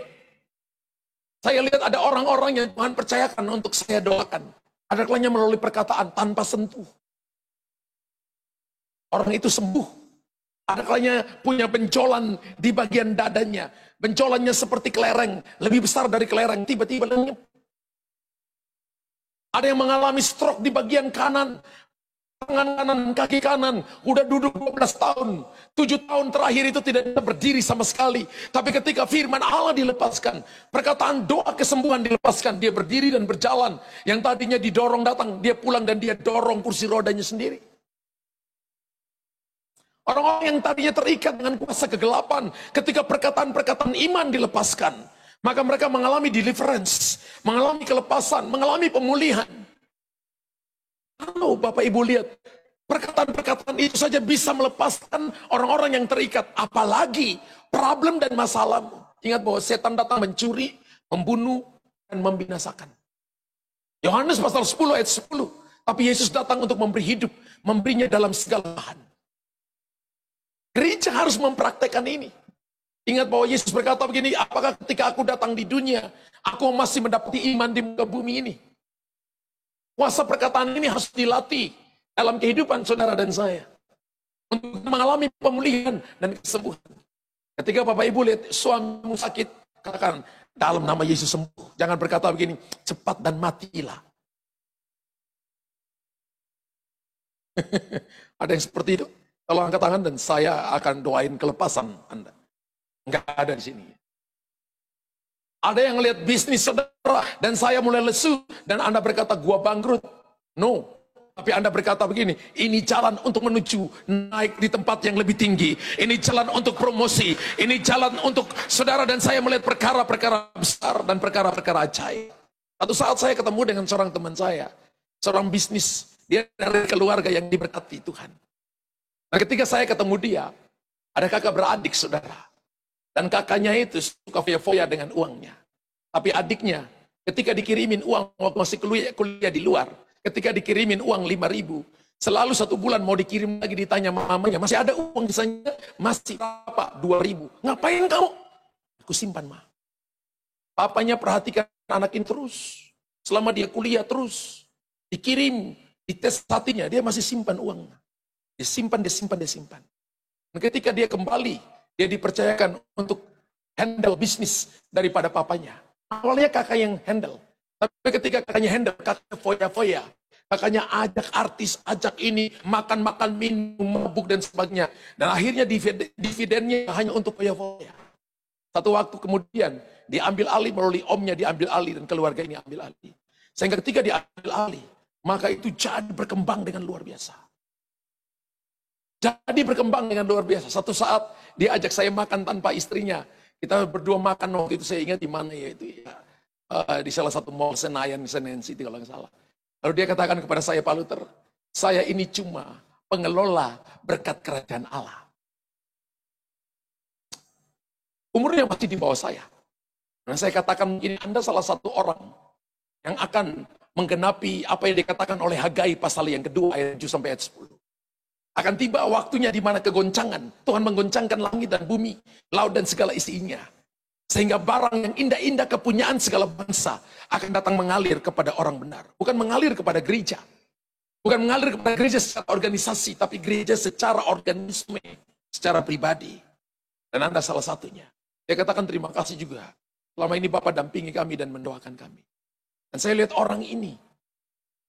Saya lihat ada orang-orang yang Tuhan percayakan untuk saya doakan. Ada kalanya melalui perkataan tanpa sentuh. Orang itu sembuh. Ada kalanya punya benjolan di bagian dadanya. Benjolannya seperti kelereng. Lebih besar dari kelereng. Tiba-tiba lenyap. Ada yang mengalami stroke di bagian kanan, tangan kanan, kaki kanan, udah duduk 12 tahun, 7 tahun terakhir itu tidak bisa berdiri sama sekali. Tapi ketika firman Allah dilepaskan, perkataan doa kesembuhan dilepaskan, dia berdiri dan berjalan. Yang tadinya didorong datang, dia pulang dan dia dorong kursi rodanya sendiri. Orang-orang yang tadinya terikat dengan kuasa kegelapan, ketika perkataan-perkataan iman dilepaskan, maka mereka mengalami deliverance, mengalami kelepasan, mengalami pemulihan. Kalau Bapak Ibu lihat, perkataan-perkataan itu saja bisa melepaskan orang-orang yang terikat. Apalagi problem dan masalahmu. Ingat bahwa setan datang mencuri, membunuh, dan membinasakan. Yohanes pasal 10 ayat 10. Tapi Yesus datang untuk memberi hidup, memberinya dalam segala bahan. Gereja harus mempraktekkan ini. Ingat bahwa Yesus berkata begini, apakah ketika aku datang di dunia, aku masih mendapati iman di muka bumi ini? Kuasa perkataan ini harus dilatih dalam kehidupan saudara dan saya. Untuk mengalami pemulihan dan kesembuhan. Ketika Bapak Ibu lihat suamimu sakit, katakan, dalam nama Yesus sembuh. Jangan berkata begini, cepat dan matilah. Ada yang seperti itu? Kalau angkat tangan dan saya akan doain kelepasan Anda. Enggak ada di sini. Ada yang lihat bisnis saudara dan saya mulai lesu dan Anda berkata gua bangkrut. No. Tapi Anda berkata begini, ini jalan untuk menuju naik di tempat yang lebih tinggi. Ini jalan untuk promosi. Ini jalan untuk saudara dan saya melihat perkara-perkara besar dan perkara-perkara ajaib. Satu saat saya ketemu dengan seorang teman saya, seorang bisnis. Dia dari keluarga yang diberkati Tuhan. Nah ketika saya ketemu dia, ada kakak beradik saudara. Dan kakaknya itu suka foya-foya dengan uangnya. Tapi adiknya ketika dikirimin uang waktu masih kuliah di luar. Ketika dikirimin uang 5.000. Selalu 1 bulan mau dikirim lagi ditanya mamanya. Masih ada uang di sana? Masih berapa? 2.000. Ngapain kamu? Aku simpan mah. Papanya perhatikan anak ini terus. Selama dia kuliah terus. Dikirim. Dites hatinya. Dia masih simpan uangnya. Dia simpan. Dan ketika dia kembali. Dia dipercayakan untuk handle bisnis daripada papanya. Awalnya kakak yang handle. Tapi ketika kakaknya handle, kakaknya foya-foya. Kakaknya ajak artis, ajak ini, makan-makan, minum, mabuk, dan sebagainya. Dan akhirnya dividennya hanya untuk foya-foya. Satu waktu kemudian, diambil alih melalui omnya, diambil alih, dan keluarga ini ambil alih. Sehingga ketika diambil alih, maka itu jadi berkembang dengan luar biasa. Jadi berkembang dengan luar biasa. Satu saat dia ajak saya makan tanpa istrinya. Kita berdua makan waktu itu saya ingat di mana ya itu ya. Di salah satu mall Senayan City kalau nggak salah. Lalu dia katakan kepada saya, Pak Luther, saya ini cuma pengelola berkat kerajaan Allah. Umurnya masih di bawah saya. Dan saya katakan ini Anda salah satu orang yang akan menggenapi apa yang dikatakan oleh Hagai pasal yang kedua ayat 7 sampai ayat 10. Akan tiba waktunya di mana kegoncangan. Tuhan menggoncangkan langit dan bumi, laut dan segala isinya. Sehingga barang yang indah-indah kepunyaan segala bangsa akan datang mengalir kepada orang benar. Bukan mengalir kepada gereja. Bukan mengalir kepada gereja secara organisasi, tapi gereja secara organisme, secara pribadi. Dan Anda salah satunya. Dia katakan terima kasih juga. Selama ini Bapak dampingi kami dan mendoakan kami. Dan saya lihat orang ini,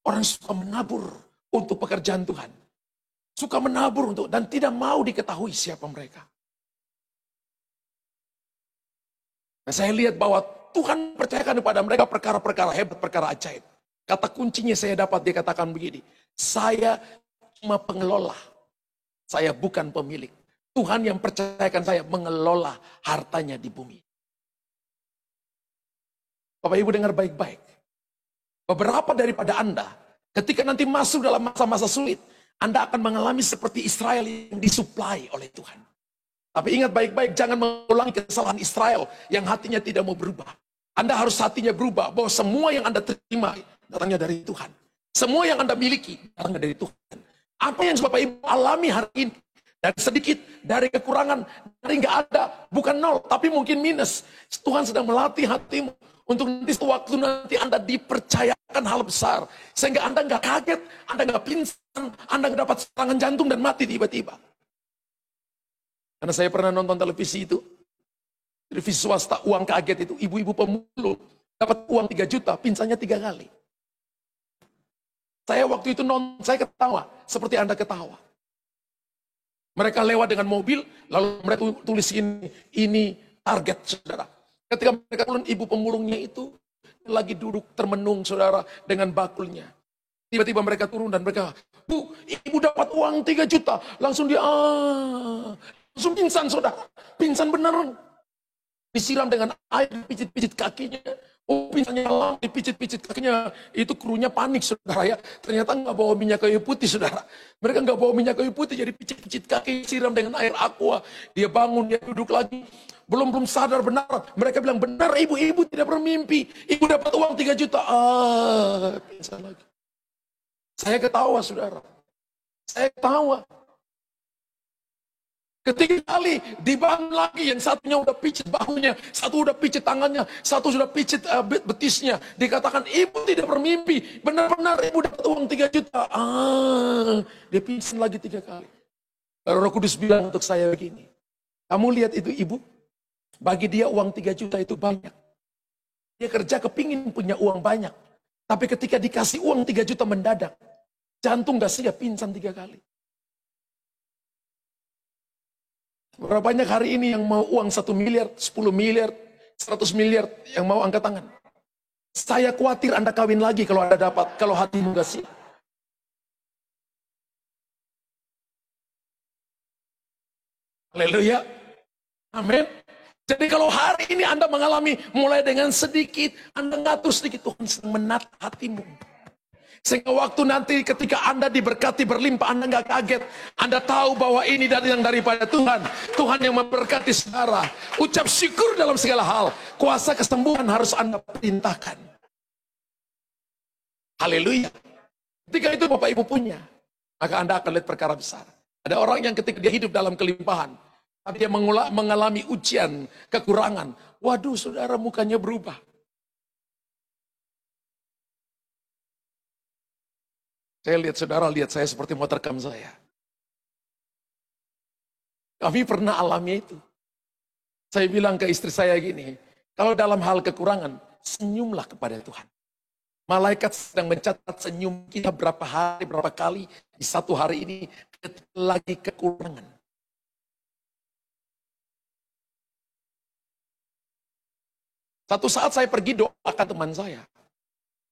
orang suka menabur untuk pekerjaan Tuhan. Suka menabur untuk, dan tidak mau diketahui siapa mereka. Dan saya lihat bahwa Tuhan percayakan kepada mereka perkara-perkara hebat, perkara ajaib. Kata kuncinya saya dapat, dia katakan begini, saya cuma pengelola, saya bukan pemilik. Tuhan yang percayakan saya mengelola hartanya di bumi. Bapak Ibu dengar baik-baik. Beberapa daripada Anda, ketika nanti masuk dalam masa-masa sulit, Anda akan mengalami seperti Israel yang disuplai oleh Tuhan. Tapi ingat baik-baik, jangan mengulangi kesalahan Israel yang hatinya tidak mau berubah. Anda harus hatinya berubah, bahwa semua yang Anda terima datangnya dari Tuhan. Semua yang Anda miliki datangnya dari Tuhan. Apa yang Bapak Ibu alami hari ini, dari sedikit, dari kekurangan, dari nggak ada, bukan nol, tapi mungkin minus. Tuhan sedang melatih hatimu untuk nanti waktu nanti Anda dipercayakan hal besar. Sehingga Anda nggak kaget, Anda nggak pingsan, Anda nggak dapat serangan jantung dan mati tiba-tiba. Karena saya pernah nonton televisi itu, televisi swasta, uang kaget itu, ibu-ibu pemulung dapat uang 3 juta, pingsannya 3 kali. Saya waktu itu nonton, saya ketawa, seperti Anda ketawa. Mereka lewat dengan mobil, lalu mereka tulis ini target, saudara. Ketika mereka turun, ibu pemulungnya itu lagi duduk termenung, saudara, dengan bakulnya. Tiba-tiba mereka turun dan mereka, Bu, ibu dapat uang 3 juta. Langsung dia, langsung pingsan, saudara. Pingsan beneran. Disiram dengan air, dipijit-pijit kakinya. Oh, pingsannya hilang, dipijit-pijit kakinya. Itu krunya panik, saudara ya. Ternyata nggak bawa minyak kayu putih, saudara. Mereka nggak bawa minyak kayu putih, jadi pijit-pijit kaki, siram dengan air aqua. Dia bangun, dia duduk lagi. Belum sadar benar. Mereka bilang, benar ibu tidak bermimpi. Ibu dapat uang 3 juta. Pingsan lagi. Saya ketawa, saudara. Saya ketawa. Ketiga kali dibangun lagi, yang satunya udah picit bahunya, satu udah picit tangannya, satu sudah picit betisnya. Dikatakan ibu tidak bermimpi, benar-benar ibu dapat uang 3 juta. Dia pingsan lagi 3 kali. Lalu Roh Kudus bilang untuk saya begini, kamu lihat itu ibu, bagi dia uang 3 juta itu banyak. Dia kerja kepingin punya uang banyak, tapi ketika dikasih uang 3 juta mendadak, jantung gak siap, pingsan 3 kali. Berapa banyak hari ini yang mau uang 1 miliar, 10 miliar, 100 miliar yang mau angkat tangan. Saya khawatir Anda kawin lagi kalau Anda dapat, kalau hatimu gak siap. Haleluya. Amin. Jadi kalau hari ini Anda mengalami mulai dengan sedikit, Anda ngatur sedikit, Tuhan sedang menata hatimu. Sehingga waktu nanti ketika Anda diberkati berlimpah, Anda nggak kaget. Anda tahu bahwa ini yang daripada Tuhan. Tuhan yang memberkati saudara. Ucap syukur dalam segala hal. Kuasa kesembuhan harus Anda perintahkan. Haleluya. Ketika itu Bapak Ibu punya, maka Anda akan lihat perkara besar. Ada orang yang ketika dia hidup dalam kelimpahan, tapi dia mengalami ujian, kekurangan. Waduh, saudara, mukanya berubah. Saya lihat saudara, lihat saya seperti mau terkam saya. Kami pernah alami itu. Saya bilang ke istri saya gini, kalau dalam hal kekurangan, senyumlah kepada Tuhan. Malaikat sedang mencatat senyum kita berapa hari, berapa kali di satu hari ini ketika lagi kekurangan. Satu saat saya pergi doakan teman saya.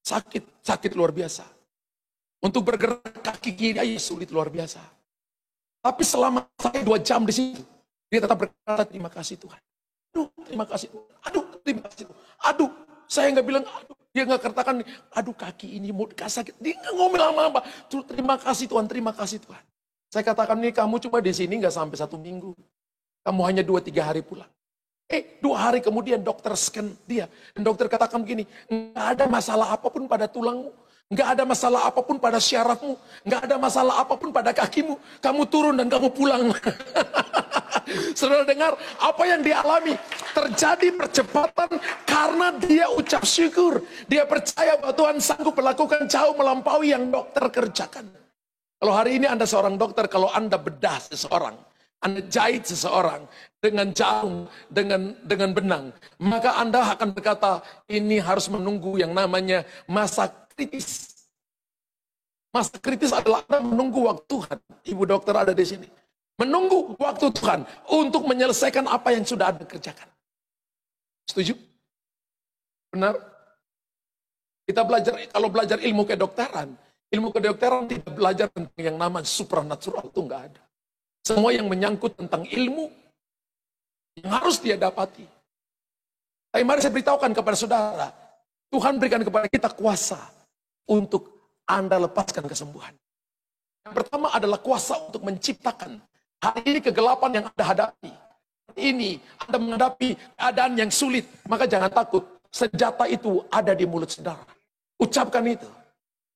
Sakit luar biasa. Untuk bergerak kaki kiri aja sulit luar biasa. Tapi selama saya 2 jam di situ, dia tetap berkata terima kasih Tuhan. Aduh, terima kasih Tuhan. Aduh, terima kasih Tuhan. Aduh, saya nggak bilang aduh. Dia nggak katakan, aduh kaki ini mau sakit. Dia nggak ngomel apa-apa. Terima kasih Tuhan, terima kasih Tuhan. Saya katakan nih kamu cuma di sini nggak sampai 1 minggu. Kamu hanya 2-3 hari pulang. 2 hari kemudian dokter scan dia. Dan dokter katakan begini, nggak ada masalah apapun pada tulangmu. Nggak ada masalah apapun pada syarafmu. Nggak ada masalah apapun pada kakimu. Kamu turun dan kamu pulang. Saudara dengar apa yang dialami. Terjadi percepatan karena dia ucap syukur. Dia percaya bahwa Tuhan sanggup melakukan jauh melampaui yang dokter kerjakan. Kalau hari ini Anda seorang dokter, kalau Anda bedah seseorang, Anda jahit seseorang dengan jarum, dengan benang, maka Anda akan berkata, ini harus menunggu yang namanya masa kritis. Masa kritis adalah Anda menunggu waktu Tuhan. Ibu dokter ada di sini. Menunggu waktu Tuhan untuk menyelesaikan apa yang sudah Anda kerjakan. Setuju? Benar? Kita belajar, kalau belajar ilmu kedokteran tidak belajar tentang yang namanya supranatural, itu enggak ada. Semua yang menyangkut tentang ilmu yang harus dia dapati. Tapi mari saya beritahukan kepada saudara, Tuhan berikan kepada kita kuasa untuk Anda lepaskan kesembuhan. Yang pertama adalah kuasa untuk menciptakan. Hari ini kegelapan yang Anda hadapi. Hari ini Anda menghadapi keadaan yang sulit. Maka jangan takut. Senjata itu ada di mulut saudara. Ucapkan itu.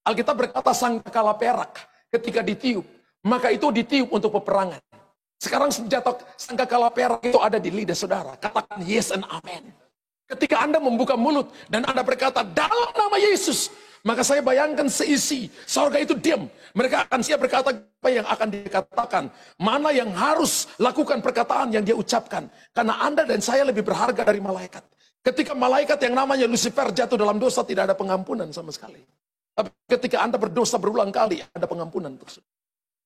Alkitab berkata sangkakala perak ketika ditiup. Maka itu ditiup untuk peperangan. Sekarang senjata sangkakala perak itu ada di lidah saudara. Katakan yes and amen. Ketika Anda membuka mulut dan Anda berkata dalam nama Yesus, maka saya bayangkan seisi sorga itu diam. Mereka akan siap berkata apa yang akan dikatakan. Mana yang harus lakukan perkataan yang dia ucapkan. Karena Anda dan saya lebih berharga dari malaikat. Ketika malaikat yang namanya Lucifer jatuh dalam dosa, tidak ada pengampunan sama sekali. Tapi ketika Anda berdosa berulang kali, ada pengampunan tersebut.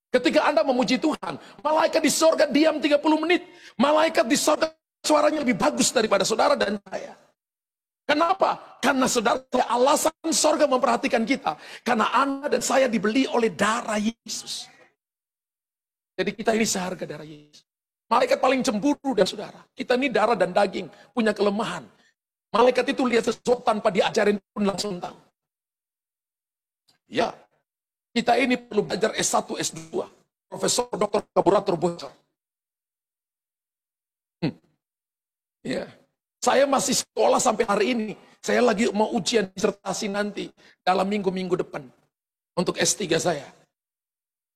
Ketika Anda memuji Tuhan, malaikat di sorga diam 30 menit. Malaikat di sorga suaranya lebih bagus daripada saudara dan saya. Kenapa? Karena saudara, alasan sorga memperhatikan kita. Karena Anda dan saya dibeli oleh darah Yesus. Jadi kita ini seharga darah Yesus. Malaikat paling cemburu dan saudara. Kita ini darah dan daging, punya kelemahan. Malaikat itu lihat sesuatu tanpa diajarin pun langsung tahu. Ya, kita ini perlu belajar S1, S2. Profesor, doktor, laborator, bocor. Ya, saya masih sekolah sampai hari ini. Saya lagi mau ujian disertasi nanti dalam minggu-minggu depan untuk S3 saya.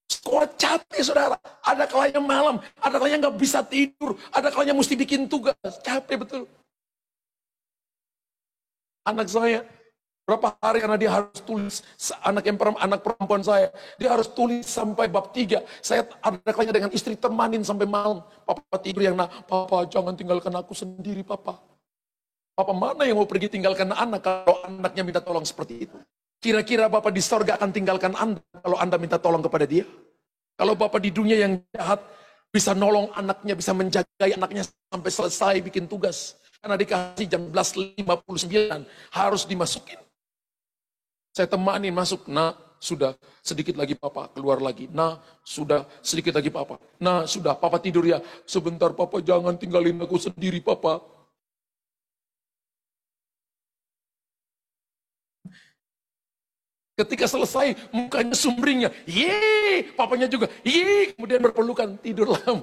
Sekolah capek saudara. Ada kalanya malam, ada kalanya nggak bisa tidur, ada kalanya mesti bikin tugas. Capek betul. Anak saya berapa hari karena dia harus tulis, anak perempuan saya, dia harus tulis sampai bab 3. Saya ada kalanya dengan istri temanin sampai malam. Papa tidur yang papa jangan tinggalkan aku sendiri papa. Papa mana yang mau pergi tinggalkan anak kalau anaknya minta tolong seperti itu? Kira-kira Bapak di sorga akan tinggalkan Anda kalau Anda minta tolong kepada dia? Kalau Bapak di dunia yang jahat bisa nolong anaknya, bisa menjaga anaknya sampai selesai bikin tugas. Karena dikasih jam 11.59 harus dimasukin. Saya temani masuk, nah sudah sedikit lagi papa keluar lagi. Nah sudah sedikit lagi papa. Nah sudah papa tidur ya. Sebentar papa jangan tinggalin aku sendiri papa. Ketika selesai mukanya sumringnya. Yeay, papanya juga. Yeay, kemudian berpelukan tidur lama.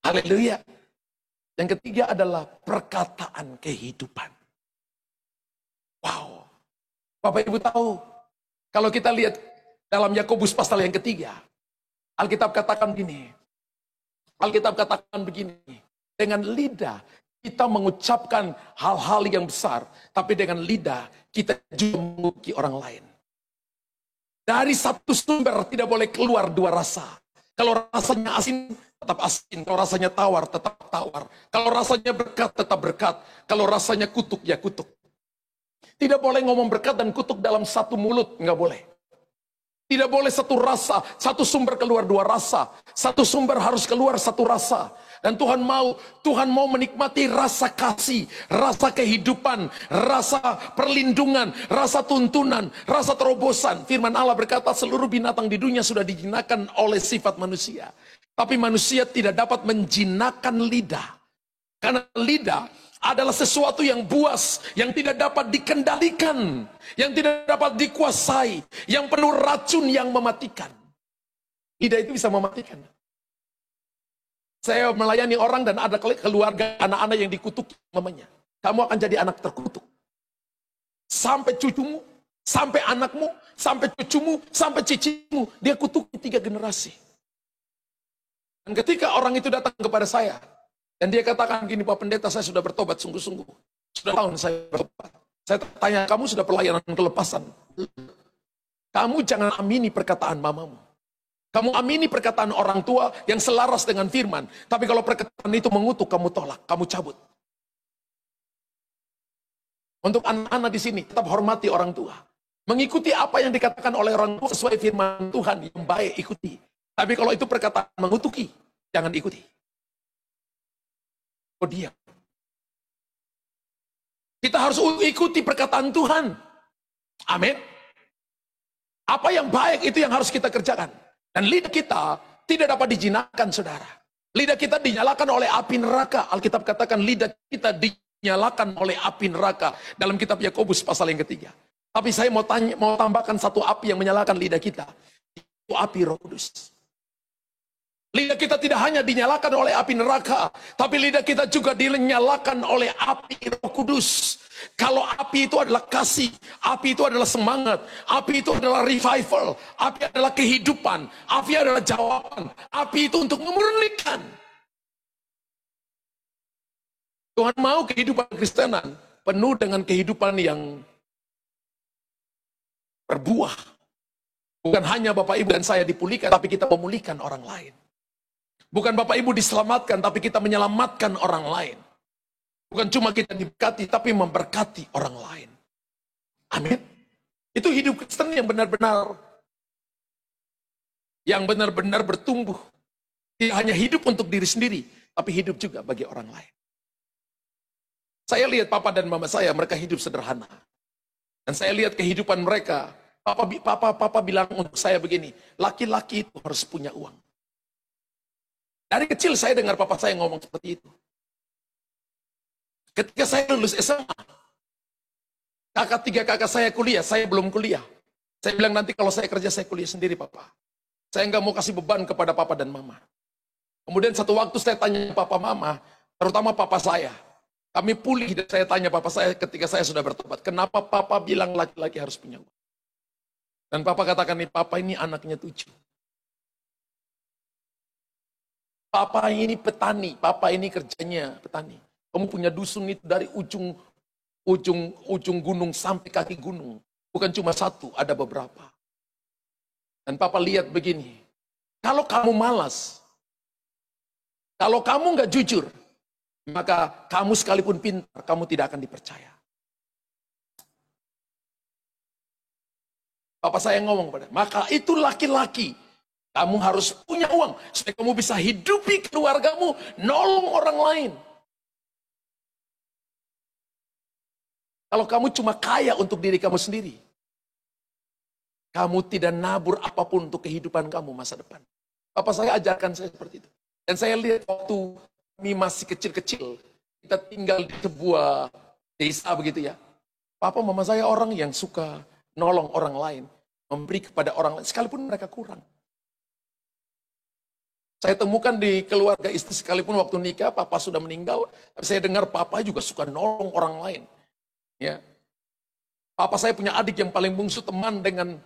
Haleluya. Yang ketiga adalah perkataan kehidupan. Wow. Bapak Ibu tahu, kalau kita lihat dalam Yakobus pasal yang ketiga, Alkitab katakan begini. Alkitab katakan begini. Dengan lidah kita mengucapkan hal-hal yang besar, tapi dengan lidah kita juga menguji orang lain. Dari satu sumber tidak boleh keluar dua rasa. Kalau rasanya asin, tetap asin. Kalau rasanya tawar, tetap tawar. Kalau rasanya berkat, tetap berkat. Kalau rasanya kutuk, ya kutuk. Tidak boleh ngomong berkat dan kutuk dalam satu mulut, nggak boleh. Tidak boleh satu rasa, satu sumber keluar dua rasa. Satu sumber harus keluar satu rasa. Dan Tuhan mau menikmati rasa kasih, rasa kehidupan, rasa perlindungan, rasa tuntunan, rasa terobosan. Firman Allah berkata seluruh binatang di dunia sudah dijinakan oleh sifat manusia. Tapi manusia tidak dapat menjinakkan lidah. Karena lidah adalah sesuatu yang buas, yang tidak dapat dikendalikan, yang tidak dapat dikuasai, yang penuh racun yang mematikan. Lidah itu bisa mematikan. Saya melayani orang dan ada keluarga anak-anak yang dikutuk mamanya. Kamu akan jadi anak terkutuk. Sampai cucumu, sampai anakmu, sampai cucumu, sampai cicimu. Dia kutuki 3 generasi. Dan ketika orang itu datang kepada saya, dan dia katakan gini, Pak Pendeta saya sudah bertobat sungguh-sungguh. Sudah tahun saya bertobat. Saya tanya, kamu sudah pelayanan kelepasan? Kamu jangan amini perkataan mamamu. Kamu amini perkataan orang tua yang selaras dengan firman. Tapi kalau perkataan itu mengutuk, kamu tolak, kamu cabut. Untuk anak-anak di sini, tetap hormati orang tua. Mengikuti apa yang dikatakan oleh orang tua sesuai firman Tuhan yang baik, ikuti. Tapi kalau itu perkataan mengutuki, jangan ikuti. Oh diam. Kita harus ikuti perkataan Tuhan. Amin. Apa yang baik itu yang harus kita kerjakan. Dan lidah kita tidak dapat dijinakkan, saudara. Lidah kita dinyalakan oleh api neraka. Alkitab katakan lidah kita dinyalakan oleh api neraka. Dalam kitab Yakobus pasal yang ketiga. Tapi saya mau tambahkan satu api yang menyalakan lidah kita. Itu api Roh Kudus. Lidah kita tidak hanya dinyalakan oleh api neraka, tapi lidah kita juga dinyalakan oleh api Roh Kudus. Kalau api itu adalah kasih, api itu adalah semangat, api itu adalah revival, api adalah kehidupan, api adalah jawaban, api itu untuk memurnikan. Tuhan mau kehidupan Kristenan penuh dengan kehidupan yang berbuah. Bukan hanya Bapak Ibu dan saya dipulihkan, tapi kita memulihkan orang lain. Bukan Bapak Ibu diselamatkan, tapi kita menyelamatkan orang lain. Bukan cuma kita diberkati, tapi memberkati orang lain. Amin. Itu hidup Kristen yang benar-benar bertumbuh. Tidak hanya hidup untuk diri sendiri, tapi hidup juga bagi orang lain. Saya lihat papa dan mama saya, mereka hidup sederhana. Dan saya lihat kehidupan mereka. Papa bilang untuk saya begini, laki-laki itu harus punya uang. Dari kecil saya dengar papa saya ngomong seperti itu. Ketika saya lulus SMA, tiga kakak saya kuliah, saya belum kuliah. Saya bilang nanti kalau saya kerja, saya kuliah sendiri papa. Saya nggak mau kasih beban kepada papa dan mama. Kemudian satu waktu saya tanya papa mama, terutama papa saya. Kami pulih dan saya tanya papa saya ketika saya sudah bertobat, kenapa papa bilang laki-laki harus punya uang? Dan papa katakan nih, papa ini anaknya 7. Papa ini petani, papa ini kerjanya petani. Kamu punya dusun itu dari ujung gunung sampai kaki gunung. Bukan cuma satu, ada beberapa. Dan papa lihat begini, kalau kamu malas, kalau kamu nggak jujur, maka kamu sekalipun pintar, kamu tidak akan dipercaya. Papa saya ngomong pada, maka itu laki-laki. Kamu harus punya uang, supaya kamu bisa hidupi keluargamu, nolong orang lain. Kalau kamu cuma kaya untuk diri kamu sendiri, kamu tidak nabur apapun untuk kehidupan kamu masa depan. Papa saya ajarkan saya seperti itu. Dan saya lihat waktu kami masih kecil-kecil, kita tinggal di sebuah desa begitu ya. Papa mama saya orang yang suka nolong orang lain, memberi kepada orang lain, sekalipun mereka kurang. Saya temukan di keluarga istri sekalipun waktu nikah, papa sudah meninggal, tapi saya dengar papa juga suka nolong orang lain. Ya, papa saya punya adik yang paling bungsu teman dengan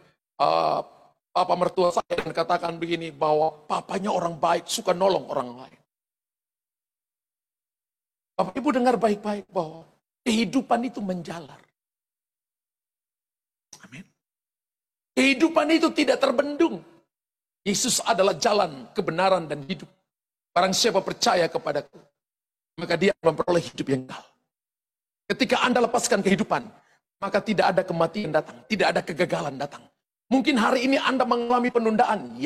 papa mertua saya dan katakan begini bahwa papanya orang baik, suka nolong orang lain. Bapak Ibu dengar baik-baik bahwa kehidupan itu menjalar. Amin. Kehidupan itu tidak terbendung. Yesus adalah jalan, kebenaran, dan hidup. Barang siapa percaya kepadaku, maka dia akan memperoleh hidup yang kekal. Ketika Anda lepaskan kehidupan, maka tidak ada kematian datang, tidak ada kegagalan datang. Mungkin hari ini Anda mengalami penundaan,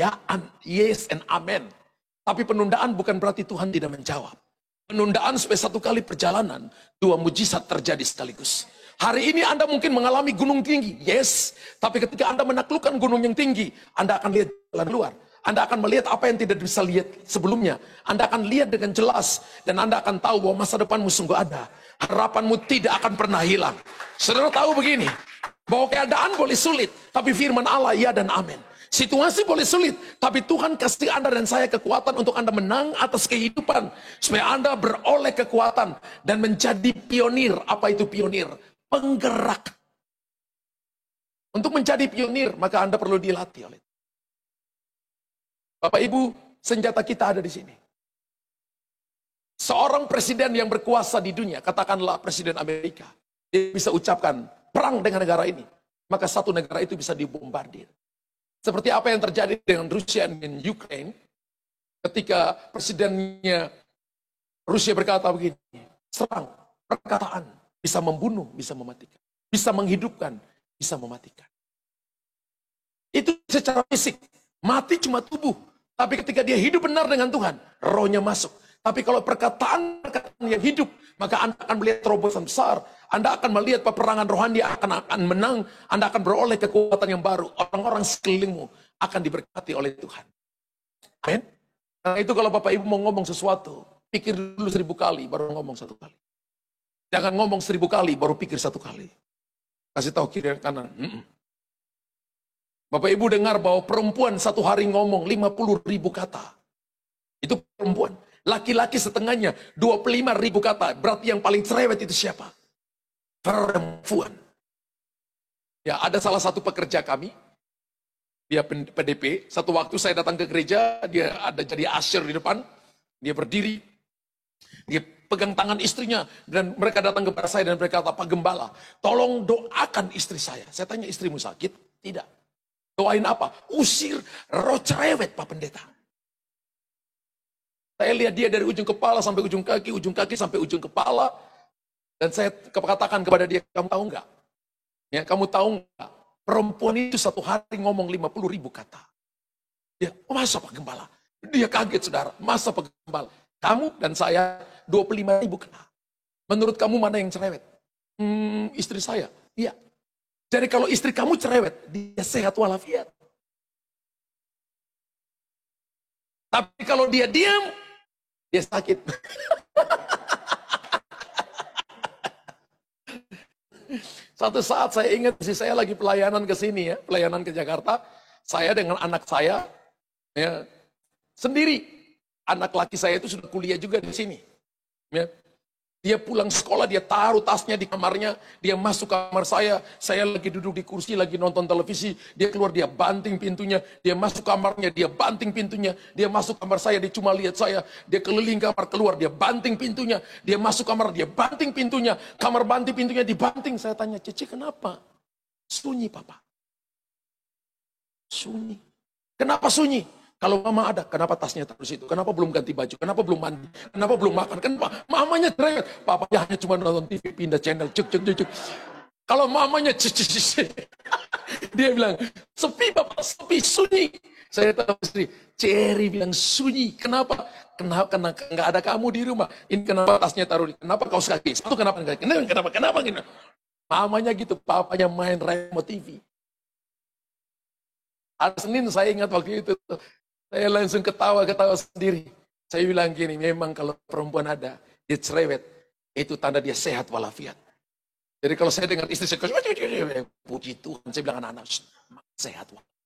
yes and amen. Tapi penundaan bukan berarti Tuhan tidak menjawab. Penundaan supaya satu kali perjalanan, 2 mujizat terjadi sekaligus. Hari ini Anda mungkin mengalami gunung tinggi, yes. Tapi ketika Anda menaklukkan gunung yang tinggi, Anda akan lihat jalan keluar. Anda akan melihat apa yang tidak bisa lihat sebelumnya. Anda akan lihat dengan jelas. Dan Anda akan tahu bahwa masa depanmu sungguh ada. Harapanmu tidak akan pernah hilang. Saudara tahu begini, bahwa keadaan boleh sulit, tapi firman Allah ya dan amin. Situasi boleh sulit, tapi Tuhan kasih Anda dan saya kekuatan untuk Anda menang atas kehidupan. Supaya Anda beroleh kekuatan dan menjadi pionir. Apa itu pionir? Penggerak. Untuk menjadi pionir, maka Anda perlu dilatih oleh Bapak Ibu, senjata kita ada di sini. Seorang presiden yang berkuasa di dunia, katakanlah presiden Amerika, dia bisa ucapkan perang dengan negara ini, maka satu negara itu bisa dibombardir. Seperti apa yang terjadi dengan Rusia dan Ukraine, ketika presidennya Rusia berkata begini, serang, perkataan bisa membunuh, bisa mematikan. Bisa menghidupkan, bisa mematikan. Itu secara fisik. Mati cuma tubuh. Tapi ketika dia hidup benar dengan Tuhan, rohnya masuk. Tapi kalau perkataan yang hidup, maka Anda akan melihat terobosan besar. Anda akan melihat peperangan rohani akan menang. Anda akan beroleh kekuatan yang baru. Orang-orang sekelilingmu akan diberkati oleh Tuhan. Amin. Nah itu kalau Bapak Ibu mau ngomong sesuatu, pikir dulu 1000 kali, baru ngomong 1 kali. Jangan ngomong 1000 kali, baru pikir 1 kali. Kasih tahu kiri dan kanan. Bapak Ibu dengar bahwa perempuan satu hari ngomong 50.000 kata. Itu perempuan. Laki-laki setengahnya 25.000 kata. Berarti yang paling cerewet itu siapa? Perempuan. Ya, ada salah satu pekerja kami. Dia PDP. Satu waktu saya datang ke gereja, dia ada jadi usher di depan. Dia berdiri. Dia pegang tangan istrinya, dan mereka datang kepada saya dan mereka kata, Pak Gembala, tolong doakan istri saya. Saya tanya, istrimu sakit? Tidak. Doain apa? Usir roh cerewet, Pak Pendeta. Saya lihat dia dari ujung kepala sampai ujung kaki sampai ujung kepala. Dan saya katakan kepada dia, kamu tahu enggak? Ya, kamu tahu enggak? Perempuan itu satu hari ngomong 50.000 kata. Ya, masa Pak Gembala? Dia kaget, saudara. Masa Pak Gembala? Kamu dan saya 25.000 kata. Menurut kamu mana yang cerewet? Istri saya. Iya. Jadi kalau istri kamu cerewet, dia sehat walafiat. Tapi kalau dia diam, dia sakit. Satu saat saya ingat, saya lagi pelayanan ke sini ya, pelayanan ke Jakarta. Saya dengan anak saya, ya, sendiri. Anak laki saya itu sudah kuliah juga di sini. Ya. Dia pulang sekolah, dia taruh tasnya di kamarnya, dia masuk kamar saya lagi duduk di kursi, lagi nonton televisi, dia keluar, dia banting pintunya, dia masuk kamarnya, dia banting pintunya, dia masuk kamar saya, dia cuma lihat saya, dia keliling kamar keluar, dia banting pintunya, dia masuk kamar, dia banting pintunya, kamar banting pintunya dibanting. Saya tanya, Cici kenapa? Sunyi Papa. Sunyi. Kenapa sunyi? Kalau mama ada, kenapa tasnya taruh situ? Kenapa belum ganti baju? Kenapa belum mandi? Kenapa belum makan? Kenapa? Mamanya cerewet. Papanya hanya cuma nonton TV, pindah channel. Cuk. Kalau mamanya dia bilang, sepi Bapak, sepi, sunyi. Saya tahu istri, Cherry bilang sunyi. Kenapa? Karena nggak ada kamu di rumah. Ini kenapa tasnya taruh? Kenapa kaos kaki? Satu kenapa? Kenapa? Mamanya gitu, papanya main remote TV. Hari Senin saya ingat waktu itu. Saya langsung ketawa sendiri. Saya bilang gini, memang kalau perempuan ada, dia cerewet, itu tanda dia sehat walafiat. Jadi kalau saya dengar istri saya, puji Tuhan, saya bilang anak-anak, sehat walafiat.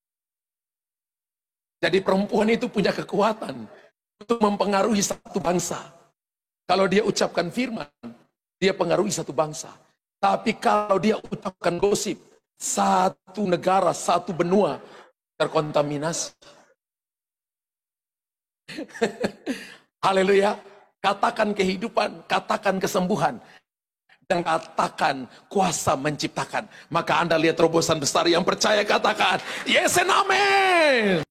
Jadi perempuan itu punya kekuatan untuk mempengaruhi satu bangsa. Kalau dia ucapkan firman, dia pengaruhi satu bangsa. Tapi kalau dia ucapkan gosip, satu negara, satu benua terkontaminasi. Haleluya. Katakan kehidupan, katakan kesembuhan, dan katakan kuasa menciptakan. Maka Anda lihat terobosan besar. Yang percaya katakan yes and amen.